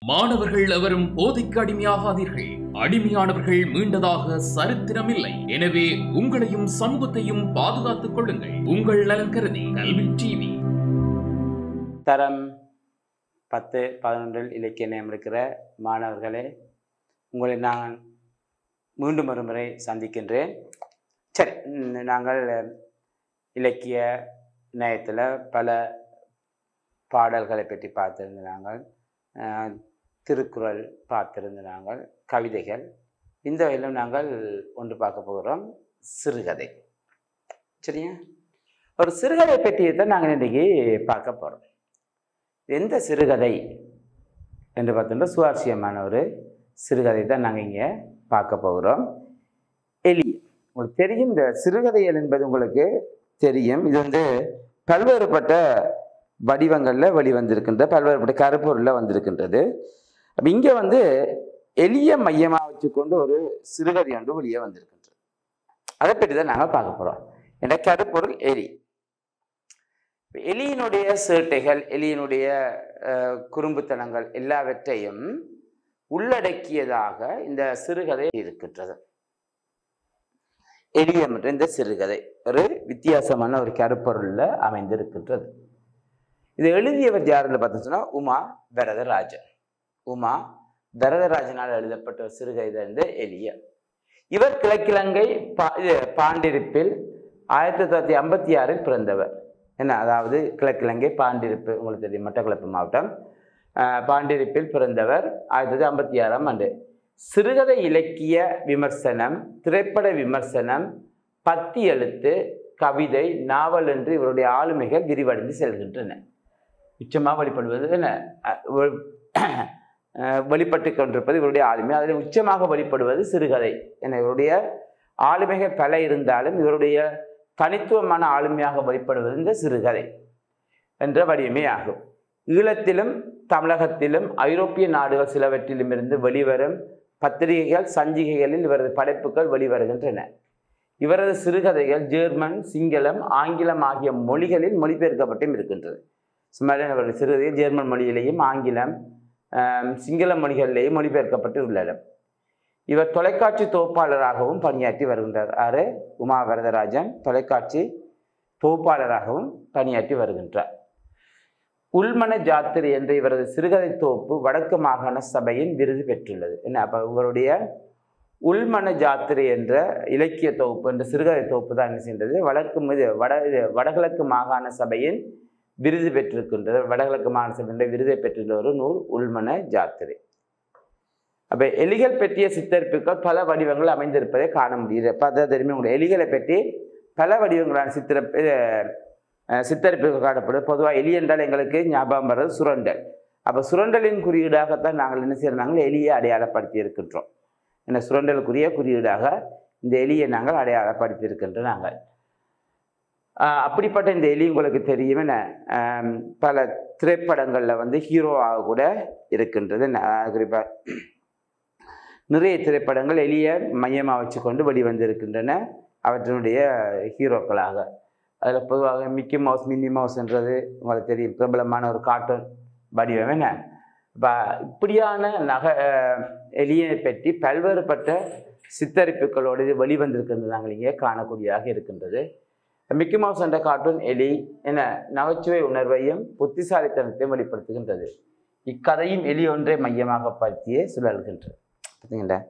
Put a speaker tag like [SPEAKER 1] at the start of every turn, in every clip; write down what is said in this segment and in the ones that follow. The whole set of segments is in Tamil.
[SPEAKER 1] மாணவர்கள் எவரும் போதைக்கு அடிமையாகாதீர்கள். அடிமையானவர்கள் மீண்டதாக சரித்திரமில்லை. எனவே உங்களையும் சமூகத்தையும் பாதுகாத்துக் கொள்ளுங்கள். உங்கள் நலன் கருதி கல்வி டிவி.
[SPEAKER 2] தரம் 10, 11 இலக்கிய நிலையம் இருக்கிற மாணவர்களே, உங்களை நான் மீண்டும் ஒரு முறை சந்திக்கின்றேன். சரி, நாங்கள் இலக்கிய நிலையத்தில் பல பாடல்களை பற்றி பார்த்திருந்த நாங்கள், திருக்குறள் பார்த்திருந்த நாங்கள், கவிதைகள். இந்த வகையிலும் நாங்கள் ஒன்று பார்க்க போகிறோம், சிறுகதை. சரியா? ஒரு சிறுகதை பற்றியை தான் நாங்கள் இன்றைக்கி பார்க்க போகிறோம். எந்த சிறுகதை என்று பார்த்தோம்னா சுவாரஸ்யமான ஒரு சிறுகதை தான் நாங்கள் இங்கே பார்க்க போகிறோம். எலிய. உங்களுக்கு தெரியும், இந்த சிறுகதைகள் என்பது உங்களுக்கு தெரியும். இது பல்வேறுபட்ட வடிவங்களில் வெளிவந்திருக்கின்ற, பல்வேறுபட்ட கருப்பொருளில் வந்திருக்கின்றது. அப்போ இங்கே எளிய மையமாக வச்சுக்கொண்டு ஒரு சிறுகதை ஒன்று வெளியே வந்திருக்கின்றது. அதை பற்றி தான் நாங்கள் பார்க்க போகிறோம். என்ற கருப்பொருள் எலி. எலியினுடைய சேட்டைகள், எலியினுடைய குறும்புத்தனங்கள் எல்லாவற்றையும் உள்ளடக்கியதாக இந்த சிறுகதை இருக்கின்றது. எளிய மற்றும் இந்த சிறுகதை ஒரு வித்தியாசமான ஒரு கருப்பொருளில் அமைந்திருக்கின்றது. இதை எழுதியவர் யாருன்னு பார்த்தோம்னா உமா வரதராஜன். உமா வரதராஜனால் எழுதப்பட்ட ஒரு சிறுகதை எலிய. இவர் கிழக்கிழங்கை பாண்டிருப்பில் 1956 பிறந்தவர். என்ன, அதாவது கிழக்கிழங்கை பாண்டிருப்பு உங்களுக்கு தெரியும், மட்டக்களப்பு மாவட்டம், பாண்டிருப்பில் பிறந்தவர். 1956ஆம் ஆண்டு. சிறுகதை இலக்கிய விமர்சனம், திரைப்பட விமர்சனம், பத்தி எழுத்து, கவிதை, நாவல் என்று இவருடைய ஆளுமைகள் விரிவடைந்து செல்கின்றன. உச்சமாக வெளிப்படுவது என்ன, வெளிப்பட்டு கொண்டிருப்பது இவருடைய ஆளுமை. அதில் உச்சமாக வெளிப்படுவது சிறுகதை. என இவருடைய ஆளுமைகள் பல இருந்தாலும் இவருடைய தனித்துவமான ஆளுமையாக வெளிப்படுவது இந்த சிறுகதை என்ற வடிவமே ஆகும். ஈழத்திலும் தமிழகத்திலும் ஐரோப்பிய நாடுகள் சிலவற்றிலும் இருந்து வெளிவரும் பத்திரிகைகள், சஞ்சிகைகளில் இவரது படைப்புகள் வெளிவருகின்றன. இவரது சிறுகதைகள் ஜெர்மன், சிங்களம், ஆங்கிலம் ஆகிய மொழிகளில் மொழிபெயர்க்கப்பட்டும் இருக்கின்றது. சுமார் அவரது சிறுகதைகள் ஜெர்மன் மொழியிலேயும் ஆங்கிலம், சிங்கள மொழிகளிலேயும் மொழிபெயர்க்கப்பட்டு உள்ளன. இவர் தொலைக்காட்சி தொகுப்பாளராகவும் பணியாற்றி வருகின்றார். ஆறு உமா வரதராஜன் தொலைக்காட்சி தொகுப்பாளராகவும் பணியாற்றி வருகின்றார். உள்மன ஜாத்திரை என்ற இவரது சிறுகதை தொகுப்பு வடக்கு மாகாண சபையின் விருது பெற்றுள்ளது. என்ன, அப்போ இவருடைய உள்மன ஜாத்திரை என்ற இலக்கிய தொகுப்பு என்ற சிறுகதை தொகுப்பு தான் என்ன செய்கின்றது, வடகிழக்கு மாகாண சபையின் விருது பெற்றிருக்கின்றது. வடகிழக்கு மாகாண சபையின் விருதை பெற்றுள்ள ஒரு நூல் உள்மன ஜாத்திரை. அப்போ எலிகள் பற்றிய சித்தரிப்புகள் பல வடிவங்கள் அமைந்திருப்பதை காண முடியுது. பார்த்தா தெரியுமே உங்களுக்கு, எலிகளை பற்றி பல வடிவங்களான சித்தரிப்புகள் காணப்படுது. பொதுவாக எலி என்றால் எங்களுக்கு ஞாபகம் வர்றது சுரண்டல். அப்போ சுரண்டலின் குறியீடாகத்தான் நாங்கள் என்ன செய்யறாங்க, எலியை அடையாளப்படுத்தி இருக்கின்றோம். என்ன, சுரண்டலுக்குரிய குறியீடாக இந்த எலியை நாங்கள் அடையாளப்படுத்தி இருக்கின்றோம் நாங்கள். அப்படிப்பட்ட இந்த எலி உங்களுக்கு தெரியும், என்ன, பல திரைப்படங்களில் ஹீரோவாக கூட இருக்கின்றது. குறிப்பாக நிறைய திரைப்படங்கள் எலியை மையமாக வச்சு கொண்டு வெளிவந்திருக்கின்றன அவற்றினுடைய ஹீரோக்களாக. அதில் பொதுவாக மிக்கி மவுஸ், மின்னி மவுஸ்ன்றது உங்களுக்கு தெரியும், பிரபலமான ஒரு கார்ட்டூன் வடிவம். என்ன, இப்போ இப்படியான எலியை பற்றி பல்வேறுபட்ட சித்தரிப்புகளோடு இது வெளிவந்திருக்கின்றது நாங்கள் இங்கே காணக்கூடியதாக இருக்கின்றது. மிக்கி மவுஸ் என்ற கார்ட்டூன் எலி என்ன நகைச்சுவை உணர்வையும் புத்திசாலித்தனத்தையும் வெளிப்படுத்துகின்றது. இக்கதையும் எலி ஒன்றை மையமாக பற்றியே சுழல்கின்றது. பார்த்தீங்களா?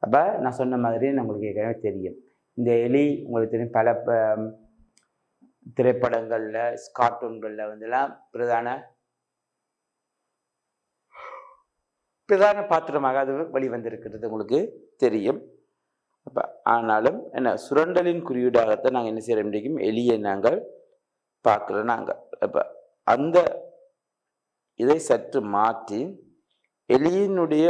[SPEAKER 2] அப்போ நான் சொன்ன மாதிரி நம்மளுக்கு ஏற்கனவே தெரியும், இந்த எலி உங்களுக்கு தெரியும் பல திரைப்படங்களில், கார்ட்டூன்களில் பிரதான பாத்திரமாக அது வெளிவந்திருக்கிறது உங்களுக்கு தெரியும். அப்போ ஆனாலும் என்ன, சுரண்டலின் குறியீடாகத்தான் நாங்கள் என்ன செய்ய முடியும், எலியை நாங்கள் பார்க்குறோம் நாங்கள். அப்போ அந்த இதை சற்று மாற்றி எலியினுடைய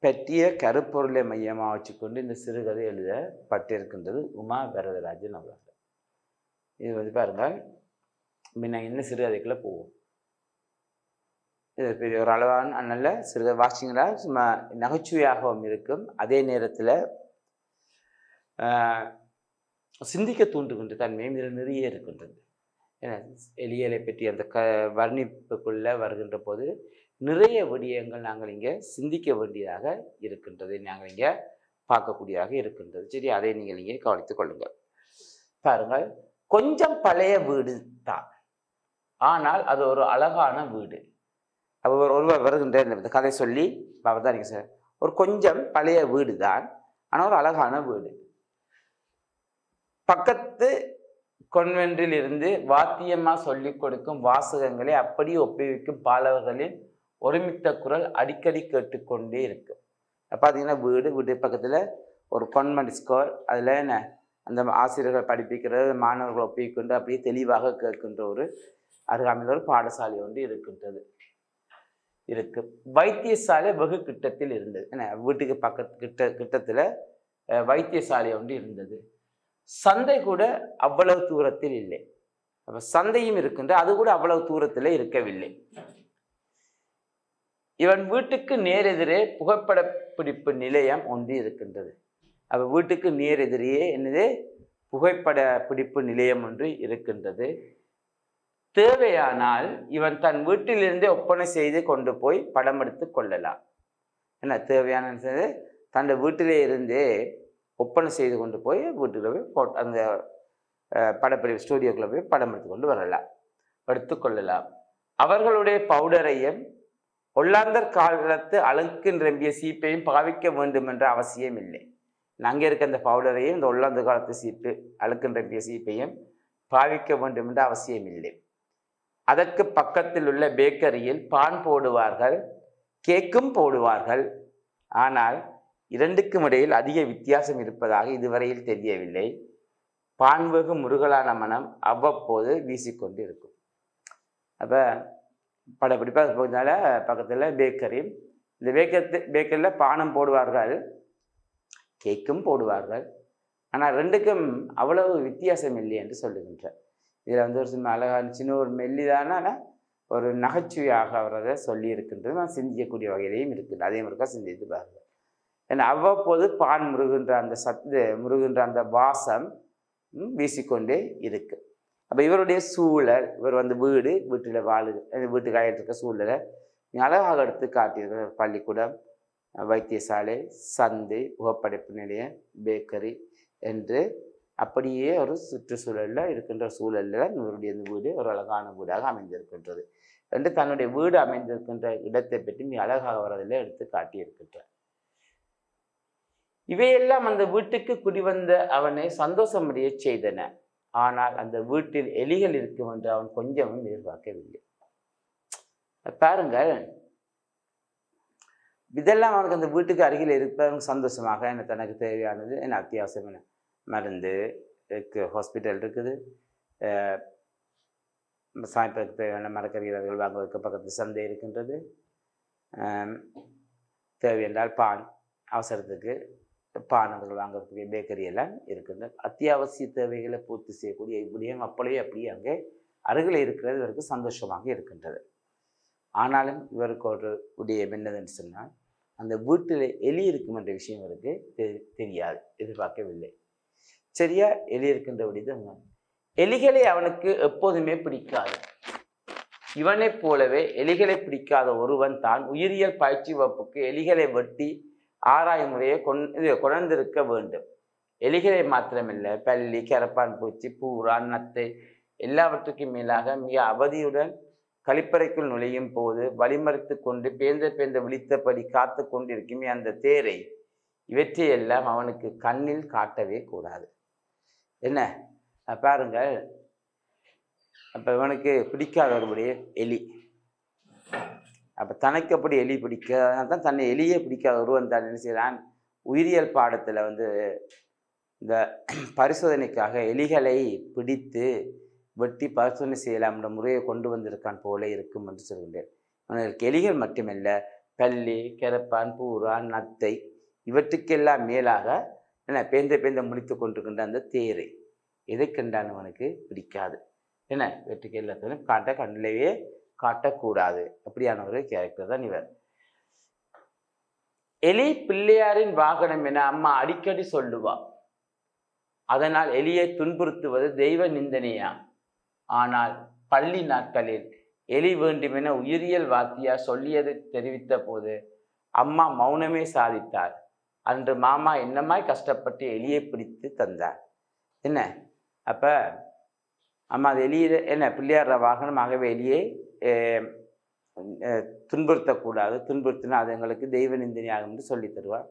[SPEAKER 2] பற்றிய கருப்பொருளை மையமாக வச்சுக்கொண்டு இந்த சிறுகதை எழுதப்பட்டிருக்கின்றது உமா வரதராஜன் அவர்கள். இது பாருங்கள், நாங்கள் என்ன சிறுகதைக்குள்ளே போவோம். இது பெரிய ஒரு அளவான நல்ல சிறுகதை வாசிங்களா, சும்மா நகைச்சுவையாகவும் இருக்கும், அதே நேரத்தில் சிந்திக்க தூண்டுகின்ற தன்மையும் இதில் நிறைய இருக்கின்றது. ஏன்னா எலியலை பற்றி அந்த வர்ணிப்புக்குள்ளே வருகின்ற போது நிறைய விடயங்கள் நாங்கள் இங்கே சிந்திக்க வேண்டியதாக இருக்கின்றது, நாங்கள் இங்கே பார்க்கக்கூடியதாக இருக்கின்றது. சரி, அதை நீங்கள் இங்கே கவனித்துக் கொள்ளுங்கள். பாருங்கள், கொஞ்சம் பழைய வீடு தான், ஆனால் அது ஒரு அழகான வீடு. ஒருவர் வருகின்ற இந்த கதை சொல்லி தான் நீங்க சார், ஒரு கொஞ்சம் பழைய வீடு தான், ஆனால் ஒரு அழகான வீடு. பக்கத்து கொன்வென்றில் இருந்து வாத்தியமா சொல்லிக் கொடுக்கும் வாசகங்களை அப்படியே ஒப்புவிக்கும் பாலவர்களின் ஒருமித்த குரல் அடிக்கடி கேட்டுக்கொண்டே இருக்கும். பார்த்தீங்கன்னா வீடு பக்கத்தில் ஒரு கான்வென்ட் ஸ்கூல், அதில் என்ன அந்த ஆசிரியர்கள் படிப்பிக்கிறது, மாணவர்கள் ஒப்பிக்கொண்டு அப்படியே தெளிவாக கேட்கின்ற ஒரு அருகாமையில் ஒரு பாடசாலை ஒன்று இருக்கின்றது இருக்கு. வைத்தியசாலை வெகு கிட்டத்தில் இருந்தது. என்ன, வீட்டுக்கு கிட்டத்தில் வைத்தியசாலை ஒன்று இருந்தது. சந்தை கூட அவ்வளவு தூரத்தில் இல்லை. அப்ப சந்தையும் இருக்கின்ற, அது கூட அவ்வளவு தூரத்தில் இருக்கவில்லை. இவன் வீட்டுக்கு நேரெதிரே புகைப்பட பிடிப்பு நிலையம் ஒன்று இருக்கின்றது. அப்ப வீட்டுக்கு நேரெதிரே என்னது, புகைப்பட பிடிப்பு நிலையம் ஒன்று இருக்கின்றது. தேவையானால் இவன் தன் வீட்டிலிருந்தே ஒப்பனை செய்து கொண்டு போய் படம் எடுத்து கொள்ளலாம். என்ன தேவையான தன் வீட்டிலே இருந்தே ஒப்பனை செய்து கொண்டு போய் வீட்டுக்குள்ள போய் அந்த படப்பிடிப்பு ஸ்டூடியோக்குள்ள போய் படம் எடுத்துக்கொள்ளலாம். அவர்களுடைய பவுடரையும் ஒல்லாந்தர் காலத்து அழுக்கு நிரம்பிய சீப்பையும் பாவிக்க வேண்டும் என்ற அவசியம் இல்லை. அங்கே இருக்க அந்த பவுடரையும் இந்த ஒல்லாந்தர் காலத்து சீப்பு அழுக்கு நிரம்பிய சீப்பையும் பாவிக்க வேண்டும் என்ற அவசியம் இல்லை. அதற்கு பக்கத்தில் உள்ள பேக்கரியில் பான் போடுவார்கள், கேக்கும் போடுவார்கள். ஆனால் இரண்டுக்கும் இடையில் அதிக வித்தியாசம் இருப்பதாக இதுவரையில் தெரியவில்லை. பான்வெகு முருகலான மனம் அவ்வப்போது வீசிக்கொண்டு இருக்கும். அப்போ படப்பிடிப்பாக போகிறதுனால பக்கத்தில் பேக்கரி, இந்த பேக்கரியில் பானம் போடுவார்கள், கேக்கும் போடுவார்கள். ஆனால் ரெண்டுக்கும் அவ்வளவு வித்தியாசம் இல்லை என்று சொல்லுகின்றார். இதில் வந்து ஒரு சின்ன அழகான சின்ன ஒரு மெல்லிதான ஒரு நகைச்சுவையாக அவர் அதை சொல்லி இருக்கின்றது. நான் சிந்திக்கக்கூடிய வகையிலையும் இருக்குது. அதே மாதிரிக்கா சிந்தித்து பாருங்கள். ஏன்னா அவ்வப்போது பான் முருகின்ற அந்த வாசம் வீசிக்கொண்டே இருக்கு. அப்போ இவருடைய சூழல், இவர் வந்து வீட்டில் வீட்டுக்கு ஆகிட்டு இருக்க சூழலை அழகாக எடுத்து காட்டியிருக்கிற பள்ளிக்கூடம், வைத்தியசாலை, சந்தை, புகைப்படைப்பு நிலையம், பேக்கரி என்று அப்படியே ஒரு சுற்றுச்சூழலில் இருக்கின்ற சூழலில் இவருடைய வீடு ஒரு அழகான வீடாக அமைந்திருக்கின்றது என்று தன்னுடைய வீடு அமைந்திருக்கின்ற இடத்தை பற்றி மிக அழகாக வரதில் எடுத்து காட்டியிருக்கின்றார். இவையெல்லாம் அந்த வீட்டுக்கு குடிவந்த அவனை சந்தோஷமடைய செய்தன. ஆனால் அந்த வீட்டில் எலிகள் இருக்கும் என்று அவன் கொஞ்சமும் எதிர்பார்க்கவில்லை. பாருங்கள், இதெல்லாம் அவனுக்கு அந்த வீட்டுக்கு அருகில் இருப்பவங்க சந்தோஷமாக என்ன தனக்கு தேவையானது என்ன அத்தியாவசியம் மருந்து இருக்கு, ஹாஸ்பிட்டல் இருக்குது, சாயப்பதற்கு தேவையான மரக்கறிகள் வாங்குவதற்கு பக்கத்து சந்தை இருக்கின்றது, தேவை என்றால் பான் அவசரத்துக்கு பானங்கள் வாங்குறதுக்கு பேக்கரி எல்லாம் இருக்கின்றது. அத்தியாவசிய தேவைகளை பூர்த்தி செய்யக்கூடிய இப்படியும் அப்படியே அங்கே அருகில் இருக்கிறது இவருக்கு சந்தோஷமாக இருக்கின்றது. ஆனாலும் இவருக்கு ஒரு விடயம் என்னதுன்னு சொன்னால், அந்த வீட்டில் எலி இருக்கும் என்ற விஷயம் இவருக்கு தெரியாது, எதிர்பார்க்கவில்லை. சரியா, எலி இருக்கின்ற விடிதான். எலிகளை அவனுக்கு எப்போதுமே பிடிக்காது. இவனைப் போலவே எலிகளை பிடிக்காத ஒருவன் தான் உயிரியல் பயிற்சி வகுப்புக்கு எலிகளை வெட்டி ஆராயும் முறையை கொண்டிருக்க வேண்டும். எலிகளை மாத்திரமில்லை, பல்லி, கரப்பான் பூச்சி, பூரா, நத்தை எல்லாவற்றுக்கும் மேலாக மிக அவதியுடன் கழிப்பறைக்குள் நுழையும் போது வழிமறித்து கொண்டு பேந்த விழித்தபடி காத்து கொண்டிருக்குமே அந்த தேரை, இவற்றையெல்லாம் அவனுக்கு கண்ணில் காட்டவே கூடாது. என்ன பாருங்கள், அப்போ இவனுக்கு பிடிக்காத ஒருபடியே எலி. அப்போ தனக்கு அப்படி எலி பிடிக்காதான் தன்னை எலியே பிடிக்காத ஒருவன் தான் என்ன செய்கிறான், உயிரியல் பாடத்தில் வந்து இந்த பரிசோதனைக்காக எலிகளை பிடித்து வெட்டி பரிசோதனை செய்யலாம்ன்ற முறையை கொண்டு வந்திருக்கான் போல இருக்கும் என்று சொல்கின்றேன். அவனுக்கு எலிகள் மட்டுமல்ல, பல்லி, கரப்பான், பூரா, நத்தை இவற்றுக்கெல்லாம் மேலாக என்ன பேந்த முடித்து கொண்டிருக்கின்ற அந்த தேரை எதை கண்டான் அவனுக்கு பிடிக்காது. என்ன இவற்றுக்கு எல்லாத்தையும் கண்ணிலேயே காட்டக்கூடாது. அப்படியான ஒரு கேரக்டர் தான் இவர். எலி பிள்ளையாரின் வாகனம் என அம்மா அடிக்கடி சொல்லுவா. அதனால் எலியை துன்புறுத்துவது தெய்வ நிந்தனையா. ஆனால் பள்ளி நாட்களில் எலி வேண்டுமென உயிரியல் வாத்தியார் சொல்லியதை தெரிவித்த போது அம்மா மௌனமே சாதித்தார். அன்று மாமா என்னமாய் கஷ்டப்பட்டு எலியை பிடித்து தந்தார். என்ன அப்ப அம்மா அது எலியை என்ன பிள்ளையார வாகனம், ஆகவே எலியை துன்புறுத்தக்கூடாது, துன்புறுத்தினா அது எங்களுக்கு தெய்வ நிந்தனையாகும் என்று சொல்லி தருவார்.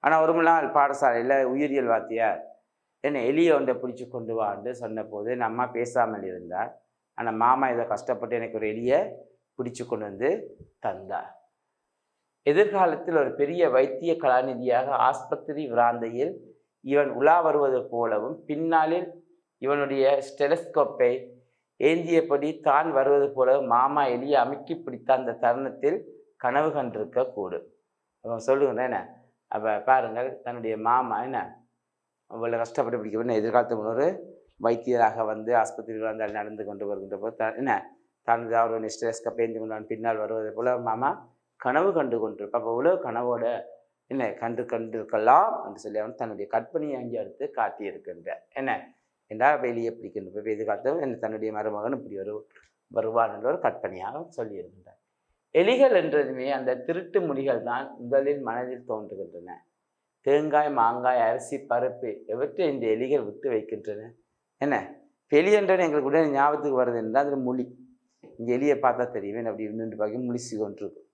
[SPEAKER 2] ஆனால் ஒரு நாள் பாடசாலையில் உயிரியல் வாத்தியார் என்ன எலியை ஒன்றை பிடிச்சி கொண்டு வான்னு சொன்ன போது என் அம்மா பேசாமல் இருந்தார். ஆனால் மாமா இதை கஷ்டப்பட்டு எனக்கு ஒரு எலியை பிடிச்சு கொண்டு வந்து தந்தார். எதிர்காலத்தில் ஒரு பெரிய வைத்திய கலாநிதியாக ஆஸ்பத்திரி விராந்தையில் இவன் உலா வருவது போலவும் பின்னாளில் இவனுடைய ஸ்டெலஸ்கோப்பை ஏந்தியபடி தான் வருவது போலவும் மாமா எலியை அமுக்கி பிடித்த அந்த தருணத்தில் கனவு கண்டிருக்க கூடும். சொல்லுங்க என்ன அப்போ பாருங்கள், தன்னுடைய மாமா என்ன அவ்வளோ கஷ்டப்பட்டு பிடிக்க எதிர்காலத்து முன்னொரு வைத்தியராக வந்து ஆஸ்பத்திரி விராந்தால் நடந்து கொண்டு வருகின்ற போது என்ன தனது அவருடைய ஸ்டெலஸ்கோப்பை ஏந்தி கொண்டு பின்னால் வருவது போல மாமா கனவு கண்டு கொண்டிருப்ப. அப்போ உலக கனவோட என்ன கண்டிருக்கலாம் என்று சொல்லி அவன் தன்னுடைய கற்பனையை அங்கே எடுத்து காட்டியிருக்கின்ற என்ன என்றால் வெளியே பிடிக்கின்ற எதிர்காலத்தில் என்ன தன்னுடைய மருமகன் இப்படி வருவார் என்ற ஒரு கற்பனையாக சொல்லியிருக்கின்றார். எலிகள் என்றதுமே அந்த திருட்டு மொழிகள் தான் முதலில் மனதில் தோன்றுகின்றன. தேங்காய், மாங்காய், அரிசி, பருப்பு எவற்றை இந்த எலிகள் விட்டு வைக்கின்றன. என்ன எலி என்றது எங்களுக்கு உடனே ஞாபகத்துக்கு வருது என்றால் அதில் மொழி. இங்கே எலியை பார்த்தா தெரியும் அப்படி நின்று பார்க்க முழிச்சு கொண்டிருக்கும்.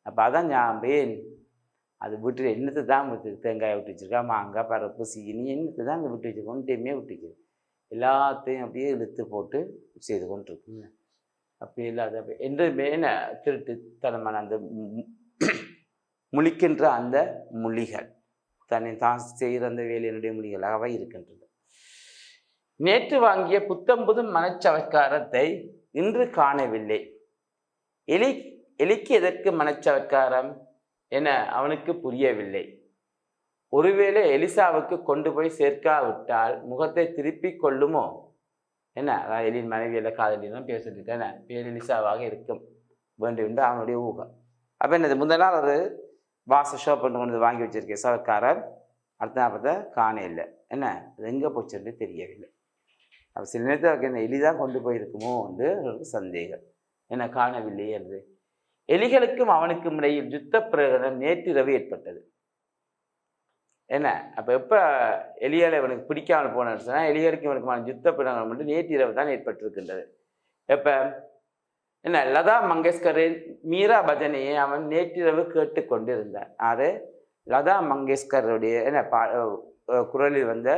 [SPEAKER 2] அப்போ அதான் ஞாபகம் அது விட்டு என்னத்தை தான் விட்டு தேங்காயை விட்டு வச்சுருக்கா, மாங்காய், பருப்பு, சீனி என்னத்தை தான் அங்கே விட்டு வச்சுருக்கோம், ஒன்றையுமே விட்டுக்குது. எல்லாத்தையும் அப்படியே இழுத்து போட்டு செய்து கொண்டு இருக்குங்க. அப்படி இல்லாத என்றுமே என்ன திருட்டுத்தனமான அந்த முழிக்கின்ற அந்த மொழிகள் தன்னை தான் செய்கிற அந்த வேலையினுடைய மொழிகளாகவே இருக்கின்றது. நேற்று வாங்கிய புத்தம்புதும் மனச்சவக்காரத்தை இன்று காணவில்லை. எலிக்கு எதற்கு மனச்சவக்காரம் என அவனுக்கு புரியவில்லை. ஒருவேளை எலிசாவுக்கு கொண்டு போய் சேர்க்காவிட்டால் முகத்தை திருப்பி கொள்ளுமோ என்ன, அதான் எலியின் மனைவியில காதலினும் பேசிட்டு என்ன பேர் எலிசாவாக இருக்கும் வேண்டும் என்று அவனுடைய ஊகம். அப்போ என்னது முந்தின நாள் ஒரு வாச ஷோ பண்ணி கொண்டு வாங்கி வச்சிருக்கேன் சவக்காரர், அடுத்த நாள் பார்த்தா காண இல்லை. என்ன அது எங்கே போச்சுன்னு தெரியவில்லை. அப்போ சில நேரத்தில் என்ன எலிதான் கொண்டு போயிருக்குமோ என்று ஒரு சந்தேகம். என்ன காணவில்லை என்று எலிகளுக்கும் அவனுக்கும் இடையில் யுத்த பிரகடனம் நேற்றிரவு ஏற்பட்டது. என்ன அப்போ எப்போ எலிகளை இவனுக்கு பிடிக்காமல் போனேன்னு சொன்னால் எலிகளுக்கும் இவனுக்குமான யுத்த பிரகடனம் மட்டும் நேற்றிரவு தான் ஏற்பட்டிருக்கின்றது. எப்போ என்ன லதா மங்கேஷ்கரின் மீரா பஜனையை அவன் நேற்றிரவு கேட்டு கொண்டிருந்தான். அது லதா மங்கேஷ்கருடைய என்ன குரலில் வந்த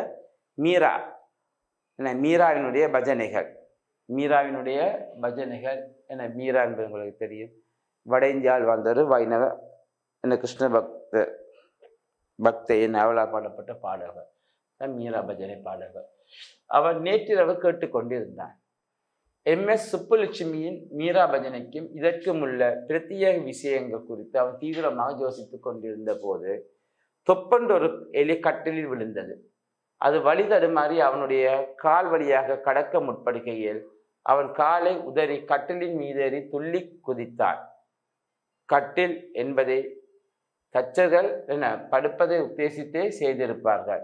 [SPEAKER 2] மீரா என்ன மீராவினுடைய பஜனைகள். என்ன மீரா என்பது உங்களுக்கு தெரியும், வட இந்தியாவில் வாழ்ந்தவர் வைணவ என்ன கிருஷ்ண பக்தை என்ன அவளால் பாடப்பட்ட பாடகர் மீரா பஜனை பாடகர். அவன் நேற்றிரவு கேட்டுக்கொண்டிருந்தான். MS சுப்புலட்சுமியின் மீரா பஜனைக்கும் இதற்கும் உள்ள பிரத்யேக விஷயங்கள் குறித்து அவன் தீவிரமாக யோசித்துக் கொண்டிருந்த போது தொப்பென்று ஒரு எலி கட்டிலில் விழுந்தது. அது வழி தடுமாறி அவனுடைய கால் வழியாக கடக்க முற்படுகையில் அவன் காலை உதறி கட்டிலின் மீதேறி துள்ளி குதித்தான். கட்டில் என்பதை தச்சர்கள் என்ன படுப்பதை உத்தேசித்தே செய்திருப்பார்கள்.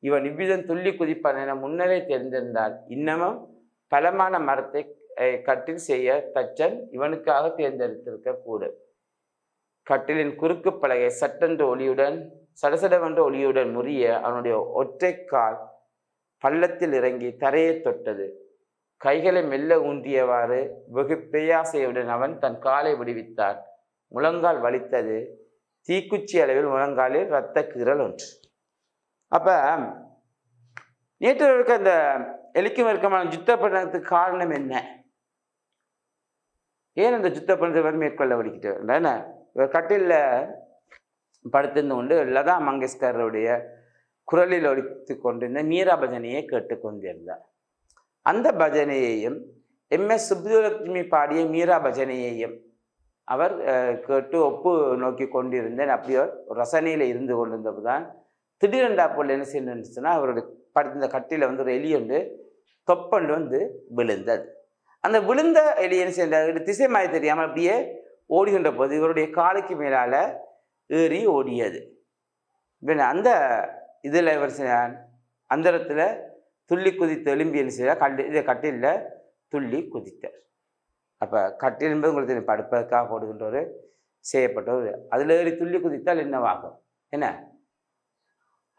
[SPEAKER 2] இவன் இவ்விதம் துள்ளி குதிப்பான் என முன்னரே தெரிந்திருந்தால் இன்னமும் பலமான மரத்தை கட்டில் செய்ய தச்சன் இவனுக்காக தேர்ந்தெடுத்திருக்க கூடும். கட்டிலின் குறுக்கு பலகை சட்டென்ற ஒளியுடன் சடசடவென்ற ஒளியுடன் முறிய அவனுடைய ஒற்றை கால் பள்ளத்தில் இறங்கி தரையை தொட்டது. கைகளை மெல்ல ஊன்றியவாறு வெகு பிரயாசையுடன் அவன் தன் காலை விடுவித்தான். முழங்கால் வலித்தது. தீக்குச்சி அளவில் முழங்காலில் இரத்த கீறல் ஒன்று. அப்ப நேற்று இருக்க அந்த எலிக்கும் இருக்கமான யுத்த பண்ணத்துக்கு காரணம் என்ன? ஏன் அந்த யுத்த பண்ணத்தை மேற்கொள்ள வலிக்கிட்டு என்ன கட்டில படுத்திருந்து கொண்டு லதா மங்கேஷ்கருடைய குரலில் ஒலித்து கொண்டிருந்த மீரா பஜனையை கேட்டுக்கொண்டிருந்தார். அந்த பஜனையையும் MS சுப்புலட்சுமி பாடிய மீரா பஜனையையும் அவர் கேட்டு ஒப்பு நோக்கி கொண்டிருந்தேன். அப்படியே ரசனையில் இருந்து கொண்டிருந்தப்போதான் திடீரெண்டா போல் என்ன செய்யணும்னா அவருடைய படுத்த கட்டில வந்து ஒரு எலி ஒன்று தொப்பண்டு வந்து விழுந்தது. அந்த விழுந்த எலி என்ன செய்ய திசை மாறி தெரியாமல் அப்படியே ஓடுகின்ற போது இவருடைய காலுக்கு மேலால ஏறி ஓடியது. அந்த இதில் இவர் அந்த இடத்துல துள்ளி குதித்து எலும்பி என்ன செய்ய கட்டில துள்ளி குதித்தார். அப்போ கட்டில் என்பது உங்களுக்கு தெரியும், படுப்பதற்காக போடுகின்ற ஒரு செய்யப்பட்ட ஒரு, அதில் ஏறி துள்ளி குதித்தால் என்னவாகும் என்ன?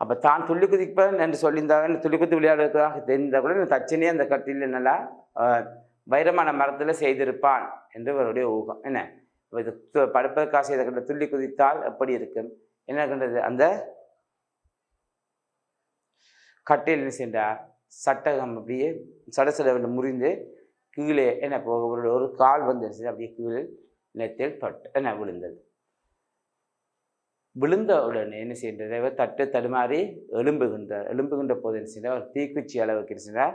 [SPEAKER 2] அப்போ தான் துள்ளி குதிப்பேன் என்று சொல்லியிருந்தாங்க, துள்ளி குதி விளையாடுறதுக்காக தெரிந்தால் கூட தச்சனே அந்த கட்டில் என்னெல்லாம் வைரமான மரத்தில் செய்திருப்பான் என்று அவருடைய ஊகம் என்ன? இது படுப்பதற்காக செய்த கட்ட துள்ளி குதித்தால் எப்படி இருக்கும் என்ன கண்டது? அந்த கட்டில் சென்றார் சட்டகம் அப்படியே சடசட முறிந்து கீழே என்ன போக ஒரு கால் வந்து அப்படியே கீழே நிலத்தில் பட்டு என்ன விழுந்தது. விழுந்த உடனே என்ன செய்கின்ற தட்டு தடுமாறி எழும்புகின்ற போது என்ன செய்ய ஒரு தீக்குச்சி அளவுக்கு என்ன செய்ய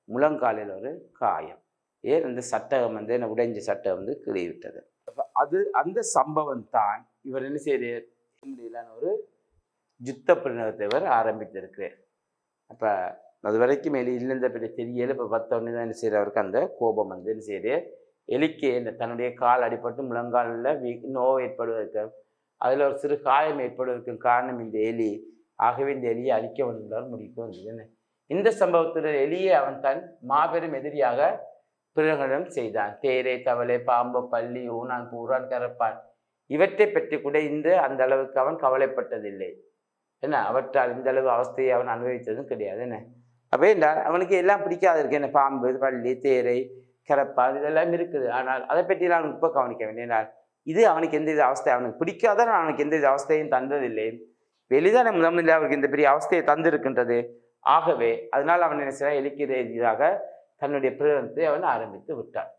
[SPEAKER 2] முழங்காலில் ஒரு காயம். ஏன் அந்த சட்டகம் வந்து என்ன உடைஞ்ச சட்டகம் வந்து கீழே விட்டது. அது அந்த சம்பவம் தான் இவர் என்ன செய்ய ஒரு யுத்த பிரிணத்தை இவர் ஆரம்பித்திருக்கிறார். அப்போ அது வரைக்கும் இல்லைந்த பெரிய தெரியல. இப்போ 10 தான் என்ன செய்கிறவருக்கு அந்த கோபம் வந்து என்ன செய்யுது, எலிக்கு இந்த தன்னுடைய கால் அடிபட்டு முழங்காலில் நோவு ஏற்படுவதற்கு அதில் ஒரு சிறு காயம் ஏற்படுவதற்கு காரணம் இந்த எலி. ஆகவே இந்த எலியை அழிக்க வேண்டும்ன்றால் முடிக்க வந்தது. இந்த சம்பவத்தில் எலியை அவன் தன் மாபெரும் எதிரியாக பிறர்களிடம் செய்தான். தேரை, தவளை, பாம்பு, பள்ளி, ஊனான், பூரான், கரப்பான் இவற்றை பற்றி கூட அந்த அளவுக்கு அவன் கவலைப்பட்டதில்லை என்ன. அவற்றால் இந்த அளவு அவஸ்தையை அவன் அனுபவித்ததும் கிடையாது என்ன. அப்போ என்றால் அவனுக்கு எல்லாம் பிடிக்காது இருக்கு என்ன, பாம்பு, பள்ளி, தேரை, கரப்பான் இதெல்லாம் இருக்குது. ஆனால் அதை பற்றியெல்லாம் அவனுக்கு இப்போ கவனிக்க வேண்டியனால் இது அவனுக்கு எந்த வித அவஸ்தை அவனுக்கு பிடிக்காத, அவனுக்கு எந்த வித அவஸ்தையும் தந்ததில்லை. வெளிதான முதலில் அவருக்கு இந்த பெரிய அவஸ்தையை தந்திருக்கின்றது. ஆகவே அதனால் அவன் என்ன செய்ய எலிக்கிற எதிராக தன்னுடைய பிரயோகத்தை அவன் ஆரம்பித்து விட்டான்.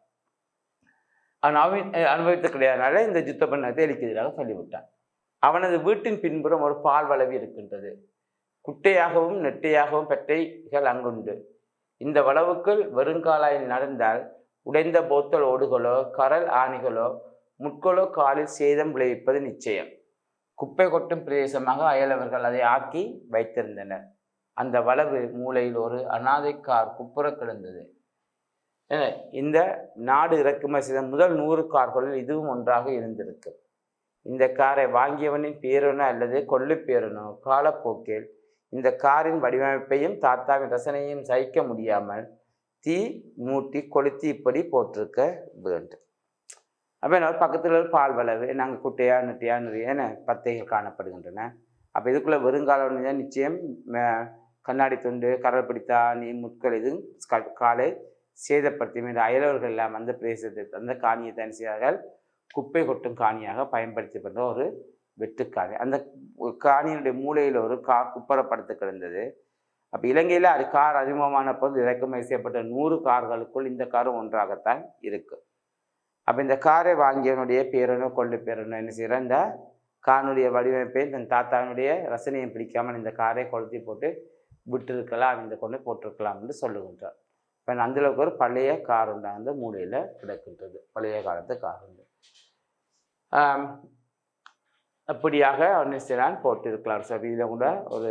[SPEAKER 2] அவன் அனுபவித்த கிடையாதுனால இந்த யுத்த பண்ணத்தை எலிக்கு எதிராக சொல்லிவிட்டான். அவனது வீட்டின் பின்புறம் ஒரு பால் வளவி இருக்கின்றது. குட்டையாகவும் நெட்டையாகவும் பெட்டைகள் அங்குண்டு. இந்த வளவுக்குள் வெறுங்காலாயில் நடந்தால் உடைந்த போத்தல் ஓடுகளோ கரல் ஆணிகளோ முட்களோ காலில் சேதம் விளைவிப்பது நிச்சயம். குப்பை கொட்டும் பிரதேசமாக அயலவர்கள் அதை ஆக்கி வைத்திருந்தனர். அந்த வளவு மூலையில் ஒரு அனாதை கார் குப்புற கிடந்தது. இந்த நாடு இறக்குமதி செய்த முதல் 100 கார்களில் இதுவும் ஒன்றாக இருந்திருக்கு. இந்த காரை வாங்கியவனின் பேரனோ அல்லது கொள்ளு பேரனோ காலப்போக்கில் இந்த காரின் வடிவமைப்பையும் தாத்தாவின் ரசனையும் சகிக்க முடியாமல் தீ மூட்டி கொளுத்தி இப்படி போட்டிருக்க வேண்டும். அப்போ என்ன பக்கத்தில் ஒரு பால் வளவு, நாங்கள் குட்டையா நெட்டையா நிறைய பத்தைகள் காணப்படுகின்றன. அப்போ இதுக்குள்ளே வருங்காலம் நிச்சயம் கண்ணாடி துண்டு, கரல் பிடித்தா நீ முட்கள் இது காலை சேதப்படுத்தியும் இந்த அயலவர்கள் எல்லாம் அந்த பிரதேசத்தை அந்த காணியை தான் செய்தார்கள் குப்பை கொட்டும் காணியாக பயன்படுத்தப்பட்ட ஒரு வெட்டுக்காணி. அந்த காணியினுடைய மூலையில் ஒரு கார் குப்பரப்படுத்த கிடந்தது. அப்போ இலங்கையில் அது கார் அறிமுகமான போது இறக்குமதி செய்யப்பட்ட 100 கார்களுக்குள் இந்த காரும் ஒன்றாகத்தான் இருக்கு. அப்போ இந்த காரை வாங்கியவனுடைய பேரனோ கொள்ளு பேரனோ என்ன செய்கிறான், இந்த காருடைய வடிவமைப்பை தன் தாத்தாவினுடைய ரசனையை பிடிக்காமல் இந்த காரை கொளுத்தி போட்டு விட்டிருக்கலாம், இந்த கொண்டு போட்டிருக்கலாம் என்று சொல்லுகின்றார். இப்போ அந்தளவுக்கு ஒரு பழைய கார் உண்டு அந்த மூலையில் கிடக்கின்றது, பழைய காலத்து கார் உண்டு. அப்படியாக அவன் செய்கிறான் போட்டிருக்கலாம். ஸோ இதில் கூட ஒரு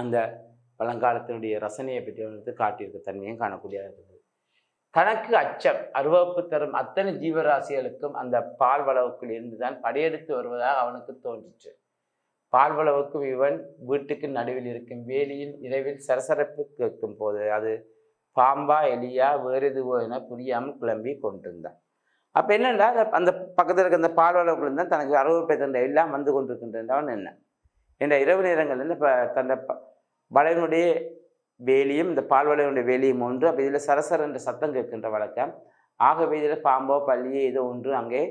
[SPEAKER 2] அந்த பழங்காலத்தினுடைய ரசனையை பற்றி அவனுக்கு காட்டியிருக்க தன்மையும் காணக்கூடியதாக இருக்குது. தனக்கு அச்சம் அருவப்பு தரும் அத்தனை ஜீவராசிகளுக்கும் அந்த பால்வளவுக்குள் இருந்துதான் படையெடுத்து வருவதாக அவனுக்கு தோன்றிற்று. பால்வளவுக்கும் இவன் வீட்டுக்கு நடுவில் இருக்கும் வேலியில் இரவில் சரசரப்பு கேட்கும் போது அது பாம்பா எலியா வேறு எதுவோ என புரியாமல் கிளம்பி கொண்டிருந்தான். அப்போ என்னென்னா அந்த பக்கத்தில் இருக்க அந்த பால்வளவுக்குள் இருந்தால் தனக்கு அருவப்பை தண்டை எல்லாம் வந்து கொண்டிருக்கின்றவன் என்ன என்ற இரவு நேரங்கள்லேருந்து இப்போ தந்த வளைவனுடைய வேலியும் இந்த பால்வளைவனுடைய வேலியும் ஒன்று. அப்போ இதில் சரசர என்ற சத்தம் கேட்கின்ற வழக்கம். ஆகவே இதில் பாம்போ பள்ளியோ ஏதோ ஒன்று அங்கே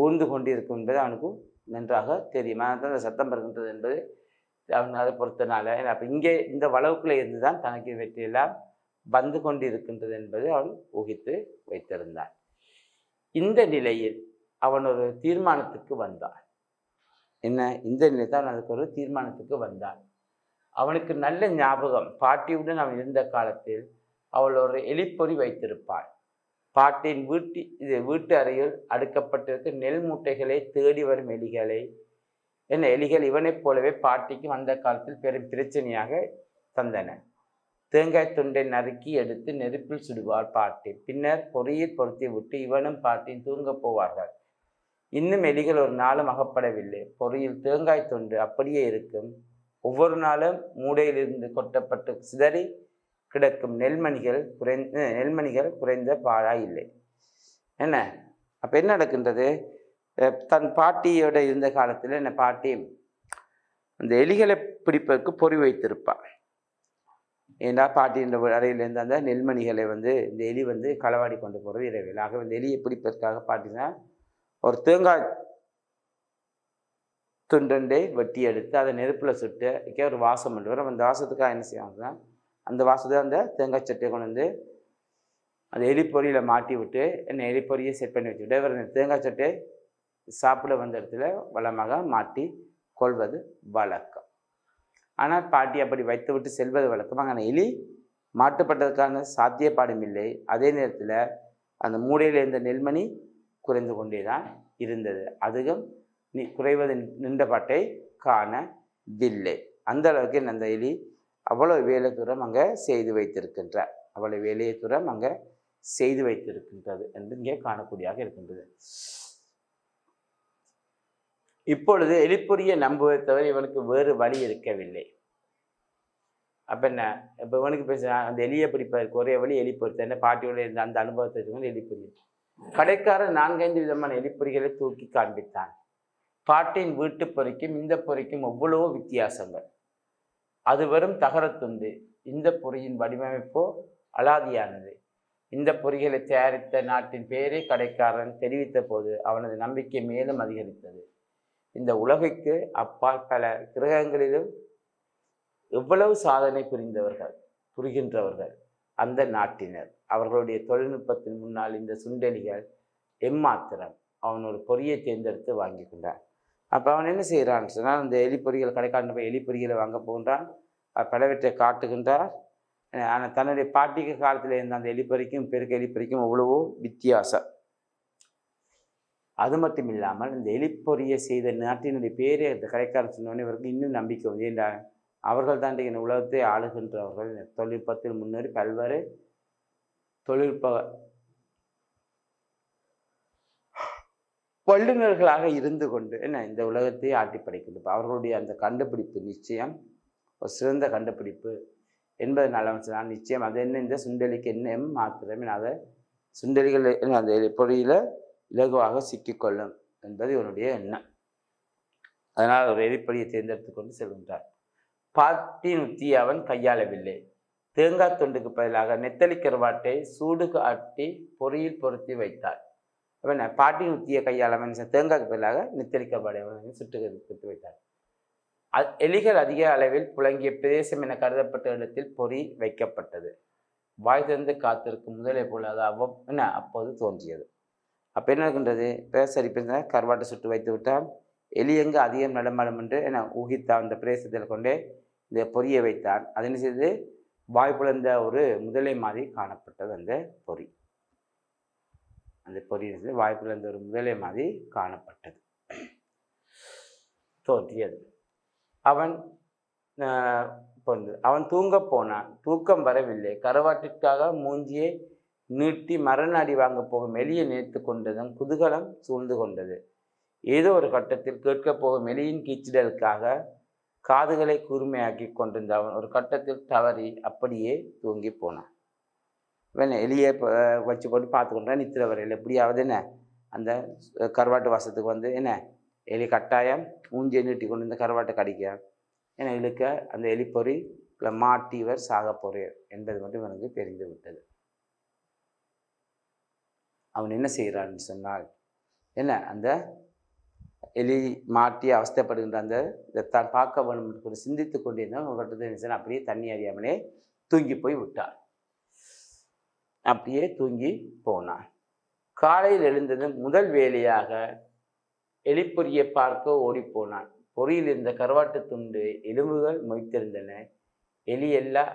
[SPEAKER 2] ஊர்ந்து கொண்டிருக்கும் என்பது அவனுக்கு நன்றாக தெரியும். அதனால் அந்த சத்தம் வருகின்றது என்பது அவன் அதை பொறுத்தனால அப்போ இங்கே இந்த வளவுக்குள்ளே இருந்து தான் தனக்கு வெற்றியெல்லாம் வந்து கொண்டு இருக்கின்றது என்பது அவன் ஊகித்து வைத்திருந்தான். இந்த நிலையில் அவன் ஒரு தீர்மானத்துக்கு வந்தான். என்ன, இந்த நிலை தான் அதுக்கு ஒரு தீர்மானத்துக்கு வந்தான். அவனுக்கு நல்ல ஞாபகம், பாட்டியுடன் அவன் இருந்த காலத்தில் அவள் ஒரு எலிப்பொறி வைத்திருப்பாள். பாட்டின் வீட்டு அறையில் அடுக்கப்பட்டிருக்க நெல் மூட்டைகளை தேடி வரும் எலிகளை எலிகள் இவனைப் போலவே பாட்டிக்கும் அந்த காலத்தில் பெரும் பிரச்சனையாக தந்தன. தேங்காய் துண்டை நறுக்கி எடுத்து நெருப்பில் சுடுவாள் பாட்டி. பின்னர் பொறியில் பொருத்தி விட்டு இவனும் பாட்டியும் தூங்க போவார்கள். இன்னும் எலிகள் ஒரு நாளும் அகப்படவில்லை. பொறியில் தேங்காய் துண்டு அப்படியே இருக்கும். ஒவ்வொரு நாளும் மூடையிலிருந்து கொட்டப்பட்டு சிதறி கிடக்கும் நெல்மணிகள் குறைந்த பாழாய் இல்லை. என்ன அப்போ என்ன நடக்கின்றது? தன் பாட்டியோட இருந்த காலத்தில் என்ன பாட்டி அந்த எலிகளை பிடிப்பதற்கு பொறி வைத்திருப்பாள். ஏன்னா பாட்டியின் அறையிலேருந்து அந்த நெல்மணிகளை இந்த எலி களவாடி கொண்டு போகிறது இரவில். ஆகவே இந்த எலியை பிடிப்பதற்காக பாட்டினா ஒரு தேங்காய் துண்டை வெட்டி எடுத்து அதை நெருப்பில் சுட்டு ஒரு வாசம் கொண்டு வரும். அந்த வாசத்துக்காக என்ன செய்வாங்கன்னா அந்த வாசத்தை அந்த தேங்காய் சட்டையை கொண்டு அந்த எலிப்பொறியில் மாட்டி விட்டு என்ன எலிப்பொறியை செட் பண்ணி வச்சுக்கிட்டு இவர் இந்த தேங்காய் சட்டை சாப்பிட வந்த இடத்துல வளமாக மாட்டி கொள்வது வழக்கம். ஆனால் பாட்டி அப்படி வைத்து விட்டு செல்வது வழக்கம். அங்கே எலி மாட்டுப்பட்டதற்கான சாத்தியப்பாடும் இல்லை. அதே நேரத்தில் அந்த மூடையில் இருந்த நெல்மணி குறைந்து கொண்டே தான் இருந்தது. அதுவும் குறைவது நின்ற பாட்டை காணவில்லை. அந்த அளவுக்கு அந்த எலி அவ்வளவு வேலை தூரம் அங்கே செய்து வைத்திருக்கின்றார். அவ்வளவு வேலையை தூரம் அங்கே செய்து வைத்திருக்கின்றது என்று இங்கே காணக்கூடியதாக இருக்கின்றது. இப்பொழுது எலிப்பொறியை நம்புவதை தவிர இவனுக்கு வேறு வழி இருக்கவில்லை. அப்போ என்ன இப்போ இவனுக்கு பேச அந்த எலியை பிடிப்பதற்கு ஒரே வழி எலிப்பொறி. என்ன பாட்டியோட இருந்த அந்த அனுபவத்தை எலிப்பொறி. கடைக்காரன் 4-5 விதமான எலிப்பொறிகளை தூக்கி காண்பித்தான். பாட்டின் வீட்டு பொறிக்கும் இந்த பொறிக்கும் எவ்வளவோ வித்தியாசங்கள். அது வெறும் தகரத்துண்டு. இந்த பொறியின் வடிவமைப்போ அலாதியானது. இந்த பொறிகளை தயாரித்த நாட்டின் பெயரை கடைக்காரன் தெரிவித்த போது அவனது நம்பிக்கை மேலும் அதிகரித்தது. இந்த உலகுக்கு அப்பால் பல கிரகங்களிலும் எவ்வளவு சாதனை புரிகின்றவர்கள் அந்த நாட்டினர். அவர்களுடைய தொழில்நுட்பத்தின் முன்னால் இந்த சுண்டெலிகள் எம்மாத்திரம். அவன் ஒரு பொறியை தேர்ந்தெடுத்து வாங்கி கொண்டான். அப்போ அவன் என்ன செய்கிறான்னு சொன்னால் அந்த எலிப்பொறிகள் கடைக்காரன் போய் எலிப்பொறிகளை வாங்க போகின்றான். பலவற்றை காட்டுகின்றார். ஆனால் தன்னுடைய பாட்டிக்கு காலத்தில் இருந்த அந்த எலிப்பொறிக்கும் பெருக்க எலிப்பொறிக்கும் எவ்வளவோ வித்தியாசம். அது மட்டும் இல்லாமல் இந்த எலிப்பொறியை செய்த நாட்டினுடைய பேரை அந்த கடைக்காரன் சொன்னோடனே இவருக்கு இன்னும் நம்பிக்கை வந்து. ஏண்டா அவர்கள் தான் இந்த உலகத்தை ஆளுகின்றவர்கள். தொழில்நுட்பத்தில் முன்னேறி பல்வேறு தொழில்நுட்ப வல்லுநர்களாக இருந்து கொண்டு என்ன இந்த உலகத்தை ஆட்டி படைக்கின்ற அவர்களுடைய அந்த கண்டுபிடிப்பு நிச்சயம் ஒரு சிறந்த கண்டுபிடிப்பு என்பது நல்ல நிச்சயம். அது என்ன இந்த சுண்டெலிக்கு என்ன மாத்திரமே அதை சுண்டெலிகள் அந்த பொறியில் இலகுவாக சிக்கிக்கொள்ளும் என்பது இவனுடைய எண்ணம். அதனால் ஒரு எலிப்பொறியை தேர்ந்தெடுத்து கொண்டு செல்கின்றார். பாட்டின் உத்தியை அவன் கையாளவில்லை. தேங்காய் துண்டுக்கு பதிலாக நெத்தலி கருவாட்டை சூடு காட்டி பொறியில் பொருத்தி வைத்தார். அவன் பாட்டின் உத்தியை கையாளவன் தேங்காய்க்கு பதிலாக நெத்தலி கருவாட்டை சுட்டு பொருத்தி வைத்தார். எலிகள் அதிக அளவில் புழங்கிய பிரதேசம் என கருதப்பட்ட இடத்தில் பொறி வைக்கப்பட்டது. வாய் திறந்து காத்திருக்கும் முதலை போல அது அப்போது தோன்றியது. அப்போ என்ன இருக்கின்றது? சரி கருவாட்டை சுட்டு வைத்து விட்டால் எலி எங்கு அதிகம் நடமாடும் என்று ஊகித்தான். அந்த பிரதேசத்தில் கொண்டே இந்த பொறியை வைத்தான். அது என்ன செய்து வாய் புலந்த ஒரு முதலை மாதிரி காணப்பட்டது. அந்த பொறி வாய் புலந்த ஒரு முதலை மாதிரி காணப்பட்டது, தோன்றியது. அவன் தூங்க போனான். தூக்கம் வரவில்லை. கருவாட்டிற்காக மூஞ்சியை நீட்டி மரண வாங்க போகும் எலியை நினைத்து கொண்டதும் குதூகலம் சூழ்ந்து கொண்டது. ஏதோ ஒரு கட்டத்தில் கேட்கப் போகும் எலியின் கீச்சிடலுக்காக காதுகளை கூர்மையாக்கி கொண்டிருந்த அவன் ஒரு கட்டத்தில் தவறி அப்படியே தூங்கி போனான். எலியை வச்சு கொண்டு பார்த்து கொண்டான். நித்திர வரையில் எப்படியாவது அந்த கருவாட்டு வாசத்துக்கு எலி கட்டாயம் மூஞ்சியை நீட்டி கொண்டு இந்த கருவாட்டை கடிக்க இழுக்க அந்த எலிப்பொறி மாட்டி இவர் சாக போறார் என்பது மட்டும் எனக்கு தெரிந்து விட்டது. அவன் என்ன செய்கிறான்னு சொன்னால் அந்த எலி மாட்டி அவஸ்தைப்படுகின்ற அந்த தான் பார்க்க வேணும் என்று சிந்தித்து கொண்டிருந்தான். ஒரு கட்டத்தை அப்படியே தண்ணி அறியாமலே தூங்கி போய் விட்டார். அப்படியே தூங்கி போனான். காலையில் எழுந்ததும் முதல் வேலையாக எலிப்பொறியை பார்க்க ஓடிப்போனான். பொறியில் இருந்த கருவாட்டு துண்டு எலும்புகள் மொய்த்திருந்தன. எலி எல்லாம்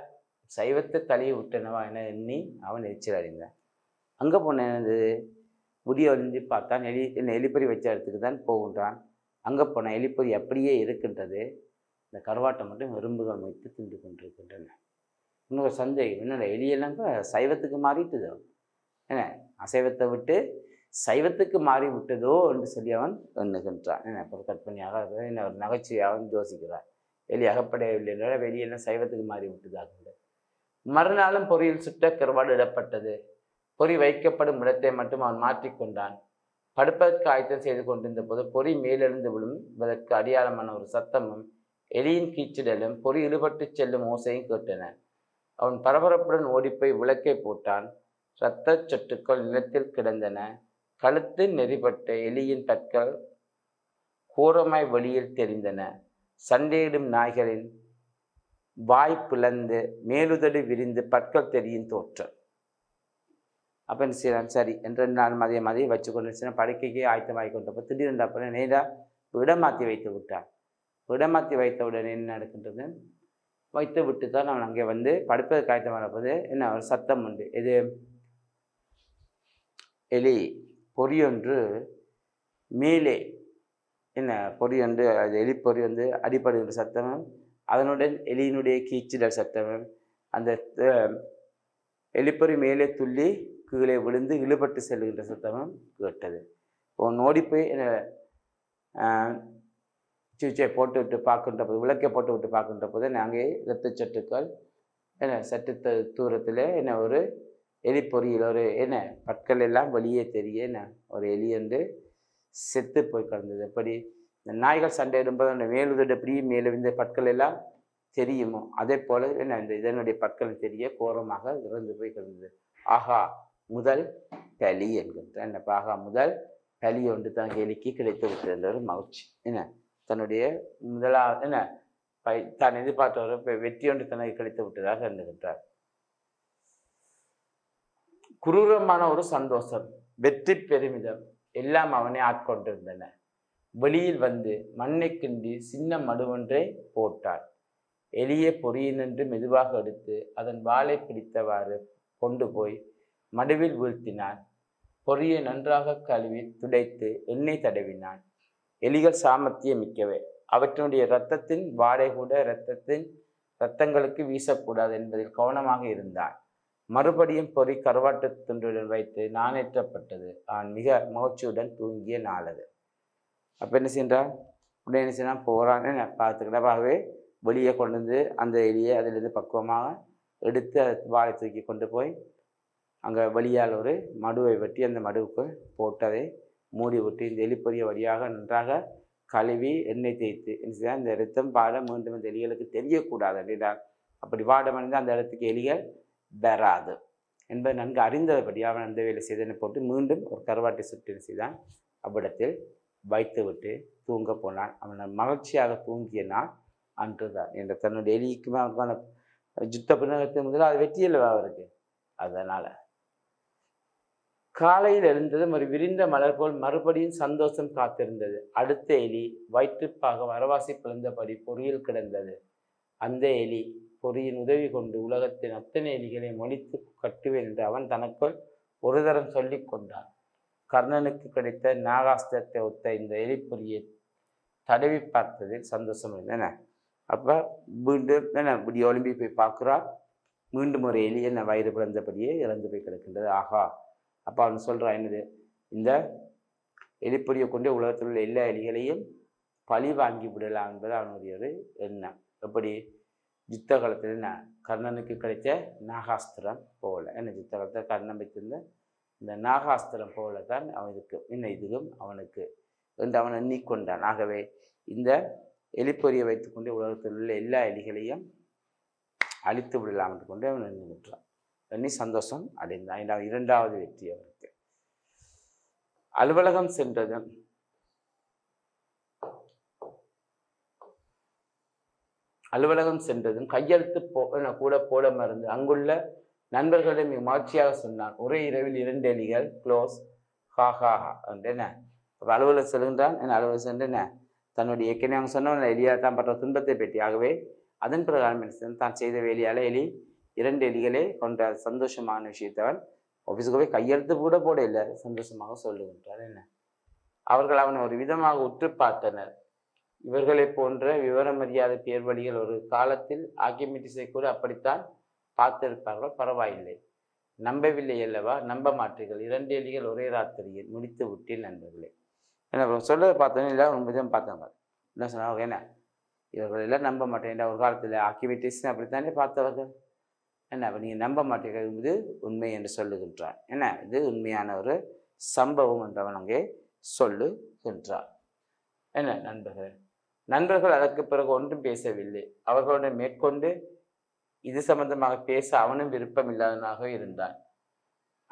[SPEAKER 2] சைவத்தை தலையை விட்டனவா என எண்ணி அவன் எரிச்சல் அடைந்தான். அங்கே போன முடிய ஒழிஞ்சு பார்த்தான். எலிப்பொறி வச்ச இடத்துக்கு தான் போகின்றான். அங்கே போன எலிப்பொறி அப்படியே இருக்கின்றது. இந்த கருவாட்டை மட்டும் எறும்புகள் மொய்த்து தின்று கொண்டிருக்கின்றன. இன்னொரு சந்தேகம், என்னோட எலியெல்லாம் சைவத்துக்கு மாறிட்டுதோ, அசைவத்தை விட்டு சைவத்துக்கு மாறி விட்டதோ என்று சொல்லி அவன் எண்ணுகின்றான். அப்புறம் கற்பனையாக ஒரு நகைச்சுவையாக யோசிக்கிறான். எலி அகப்படவில்லை என்றால் வெளியெல்லாம் சைவத்துக்கு மாறி விட்டதாகின்றது. மறுநாளும் பொறியில் சுட்ட கருவாடு இடப்பட்டது. பொறி வைக்கப்படும் இடத்தை மட்டும் அவன் மாற்றிக்கொண்டான். படுப்பதற்கு ஆயத்தம் செய்து கொண்டிருந்த போது பொறி மேலெழுந்து விழுவதற்கு அடையாளமான ஒரு சத்தமும் எலியின் கீச்சிடலும் பொறி இழுபட்டு செல்லும் ஓசையும் கேட்டன. அவன் பரபரப்புடன் ஓடிப்போய் விளக்கை போட்டான். இரத்த சொட்டுக்கள் நிலத்தில் கிடந்தன. கழுத்து நெறிப்பட்ட எலியின் பற்கள் கோரமாய் வெளியில் தெரிந்தன. சண்டையிடும் நாய்களின் வாய் பிளந்து மேலுதடு விரிந்து பற்கள் தெரியும் தோற்றம். அப்போ என்ன செய்யலாம், சரி என்று நான் மதியம் வச்சு கொண்டு படுக்கைக்கே ஆயத்தமாகி கொண்டப்போ திடீரென்று அப்போ நேராக இடம் மாற்றி வைத்து விட்டான். இடம் மாற்றி வைத்த உடனே என்ன நடக்கின்றது, வைத்து விட்டு தான் அவன் அங்கே வந்து படுப்பதற்கு ஆயத்தமான போது என்ன ஒரு சத்தம் உண்டு. இது எலி பொறியொன்று மேலே என்ன பொறியொன்று, அது எலி பொறி வந்து அடிப்படுகின்ற சத்தமும் அதனுடன் எலியினுடைய கீச்சிடல் சத்தமும் அந்த எலிப்பொறி மேலே துள்ளி கீழே விழுந்து இழுபட்டு செல்கின்ற சத்தமும் கேட்டது. ஓடி போய் சுவிட்சை போட்டு விட்டு பார்க்கின்ற போது, விளக்கை போட்டு விட்டு பார்க்கின்ற போது நாங்கள் இரத்த சொட்டுக்கள் என்ன சற்று தூரத்தில் என்ன ஒரு எலிப்பொறியில் ஒரு என்ன பற்கள் எல்லாம் வெளியே தெரிய என்ன ஒரு எலி வந்து செத்து போய் கிடந்தது. எப்படி இந்த நாய்கள் சண்டையிடும்போது அந்த மேலுதடு எப்படி மேலே இந்த பற்கள் எல்லாம் தெரியுமோ அதே போல என்ன இந்த இதனுடைய பற்கள் தெரிய கோரமாக இறந்து போய் கிடந்தது. ஆகா முதல் பலி என்கின்ற என்னப்ப ஆகா முதல் பலி ஒன்று தனக்கு எலிக்கு கிடைத்து விட்டிருந்த ஒரு மகிழ்ச்சி. என்ன தன்னுடைய முதலாவது என்ன தான் எதிர்பார்த்த ஒரு வெற்றி ஒன்று தனக்கு கிடைத்து விட்டதாக எண்ணுகின்றார். குரூரமான ஒரு சந்தோஷம், வெற்றி பெருமிதம் எல்லாம் அவனை ஆட்கொண்டிருந்தன. வெளியில் வந்து மண்ணை கிண்டி சின்ன மடுவொன்றை போட்டார். எலிய பொறியினின்று மெதுவாக எடுத்து அதன் வாலை பிடித்தவாறு கொண்டு போய் மடுவில் வீழ்த்தினான். பொறியை நன்றாக கழுவி துடைத்து எண்ணெய் தடவினான். எலிகள் சாமர்த்தியம் மிக்கவை, அவற்றினுடைய இரத்தத்தின் வாடை கூட இரத்தங்களுக்கு வீசக்கூடாது என்பதில் கவனமாக இருந்தான். மறுபடியும் பொறி கருவாட்டு துண்டுடன் வைத்து நானேற்றப்பட்டது. அவன் மிக மகிழ்ச்சியுடன் தூங்கிய நாளது. அப்போ என்ன செய்யறான், உடனே என்ன செய்யறான், போகிறான்னு பார்த்துக்கிட்டப்பாகவே வெளியே கொண்டு வந்து அந்த எலியை அதிலிருந்து பக்குவமாக எடுத்து அதை வாழை தூக்கி கொண்டு போய் அங்கே வழியால் ஒரு மடுவை வெட்டி அந்த மடுவுக்கு போட்டு அதை மூடி விட்டு இந்த எலிப்பொறிய வழியாக நன்றாக கழுவி எண்ணெய் தேய்த்து என்ன செய்ய இந்த இரத்தம் பாட மீண்டும் இந்த எலிகளுக்கு தெரியக்கூடாது அப்படின்னா, அப்படி வாடமடைந்து அந்த இடத்துக்கு எலிகள் வராது என்பதை நன்கு அறிந்தபடி அவன் அந்த வேலை செய்தனை போட்டு மீண்டும் ஒரு கருவாட்டை சுற்றி செய்தான். அவ்விடத்தில் வைத்து விட்டு தூங்க போனான். அவன் மகிழ்ச்சியாக தூங்கிய நாள் அன்றுதான் என்ற தன்னுடைய எலிக்குமே அவனுக்கான யுத்த பின்னகத்தை முதல்ல அது வெற்றியல்லவா அவருக்கு. அதனால காலையில் எழுந்தது ஒரு விரிந்த மலர் போல் மறுபடியும் சந்தோஷம் காத்திருந்தது. அடுத்த எலி வயிற்றுப்பாக வரவாசி பிளந்தபடி பொறியில் கிடந்தது. அந்த எலி பொறியின் உதவி கொண்டு உலகத்தின் அத்தனை எலிகளை மொழித்து கட்டுவேன் என்று அவன் தனக்குள் ஒரு தரம் சொல்லி கொண்டான். கர்ணனுக்கு கிடைத்த நாகாஸ்திரத்தை ஒத்த இந்த எலிப்பொறியை தடவி பார்த்ததில் சந்தோஷம் இருந்தன. அப்போ மீண்டும் என்ன இப்படி ஒலிம்பி போய் பார்க்குறா, மீண்டும் ஒரு எலி என்ன வயிறு பிளந்தபடியே இறந்து போய் கிடக்கின்றது. ஆகா, அப்போ அவன் சொல்கிறான் என்னது, இந்த எலிப்பொறியை கொண்டு உலகத்தில் உள்ள எல்லா எலிகளையும் பழி வாங்கி விடலாம் என்பது அவனுடைய ஒரு எண்ணம். எப்படி யுத்த காலத்தில் என்ன கர்ணனுக்கு கிடைச்ச நாகாஸ்திரம் போல, என்ன யுத்த காலத்தில் கர்ணன் வைத்திருந்த இந்த நாகாஸ்திரம் போல தான் அவனுக்கு இதுவும் அவனுக்கு என்று அவன் எண்ணிக்கொண்டான். ஆகவே இந்த எலிப்பொறியை வைத்துக்கொண்டு உலகத்தில் உள்ள எல்லா எலிகளையும் அழித்து விடலாம் என்று கொண்டு அவன் எண்ணுகின்றான். எண்ணி சந்தோஷம் அடைந்தான். இரண்டாவது வெற்றி அவருக்கு. அலுவலகம் சென்றதும் கையெழுத்து கூட போட மறந்து அங்குள்ள நண்பர்களிடம் மகிழ்ச்சியாக சொன்னான். ஒரே இரவில் 2 எலிகள் க்ளோஸ் ஹாஹா என்ன அலுவலகம் செல்கின்றான். என்ன அலுவலகம் சென்று என்ன தன்னுடைய ஏற்கனவே அவங்க சொன்ன எலியாக தான் பற்ற துன்பத்தை பெற்றி, ஆகவே அதன் பிரகாரம் தான் செய்த வேலையால் 2 எலிகளே கொண்ட சந்தோஷமான விஷயத்தவன் ஆஃபீஸுக்கு போய் கையெழுத்து கூட போட இல்லை, சந்தோஷமாக சொல்லுகின்றார். என்ன அவர்கள் அவனை ஒரு விதமாக உற்று பார்த்தனர். இவர்களை போன்ற விவரமறியாத பேர்வழிகள் ஒரு காலத்தில் ஆர்கிமிடிஸை கூட அப்படித்தான் பார்த்திருப்பார்கள். பரவாயில்லை, நம்பவில்லை அல்லவா, நம்ப மாட்டீர்கள். 2 எலிகள் ஒரே ராத்திரியில் முடித்து விட்டேன் நண்பர்களே. என்ன சொல்ல பார்த்தோன்னு இல்லை, ஒரு விதம் பார்த்தாங்க. என்ன சொன்னாங்க, என்ன இவர்கள் எல்லாம் நம்ப மாட்டேன். ஒரு காலத்தில் ஆர்கிமிடிஸ் அப்படித்தானே பார்த்தவர்கள். என்ன நீங்கள் நம்ப மாட்டீர்கள் இது உண்மை என்று சொல்லுகின்றார். என்ன இது உண்மையான ஒரு சம்பவம் என்றவன் அங்கே சொல்லுகின்றார். என்ன நண்பர்கள் அதற்கு பிறகு ஒன்றும் பேசவில்லை. அவர்களுடன் மேற்கொண்டு இது சம்பந்தமாக பேச அவனும் விருப்பம் இல்லாதவனாக இருந்தான்.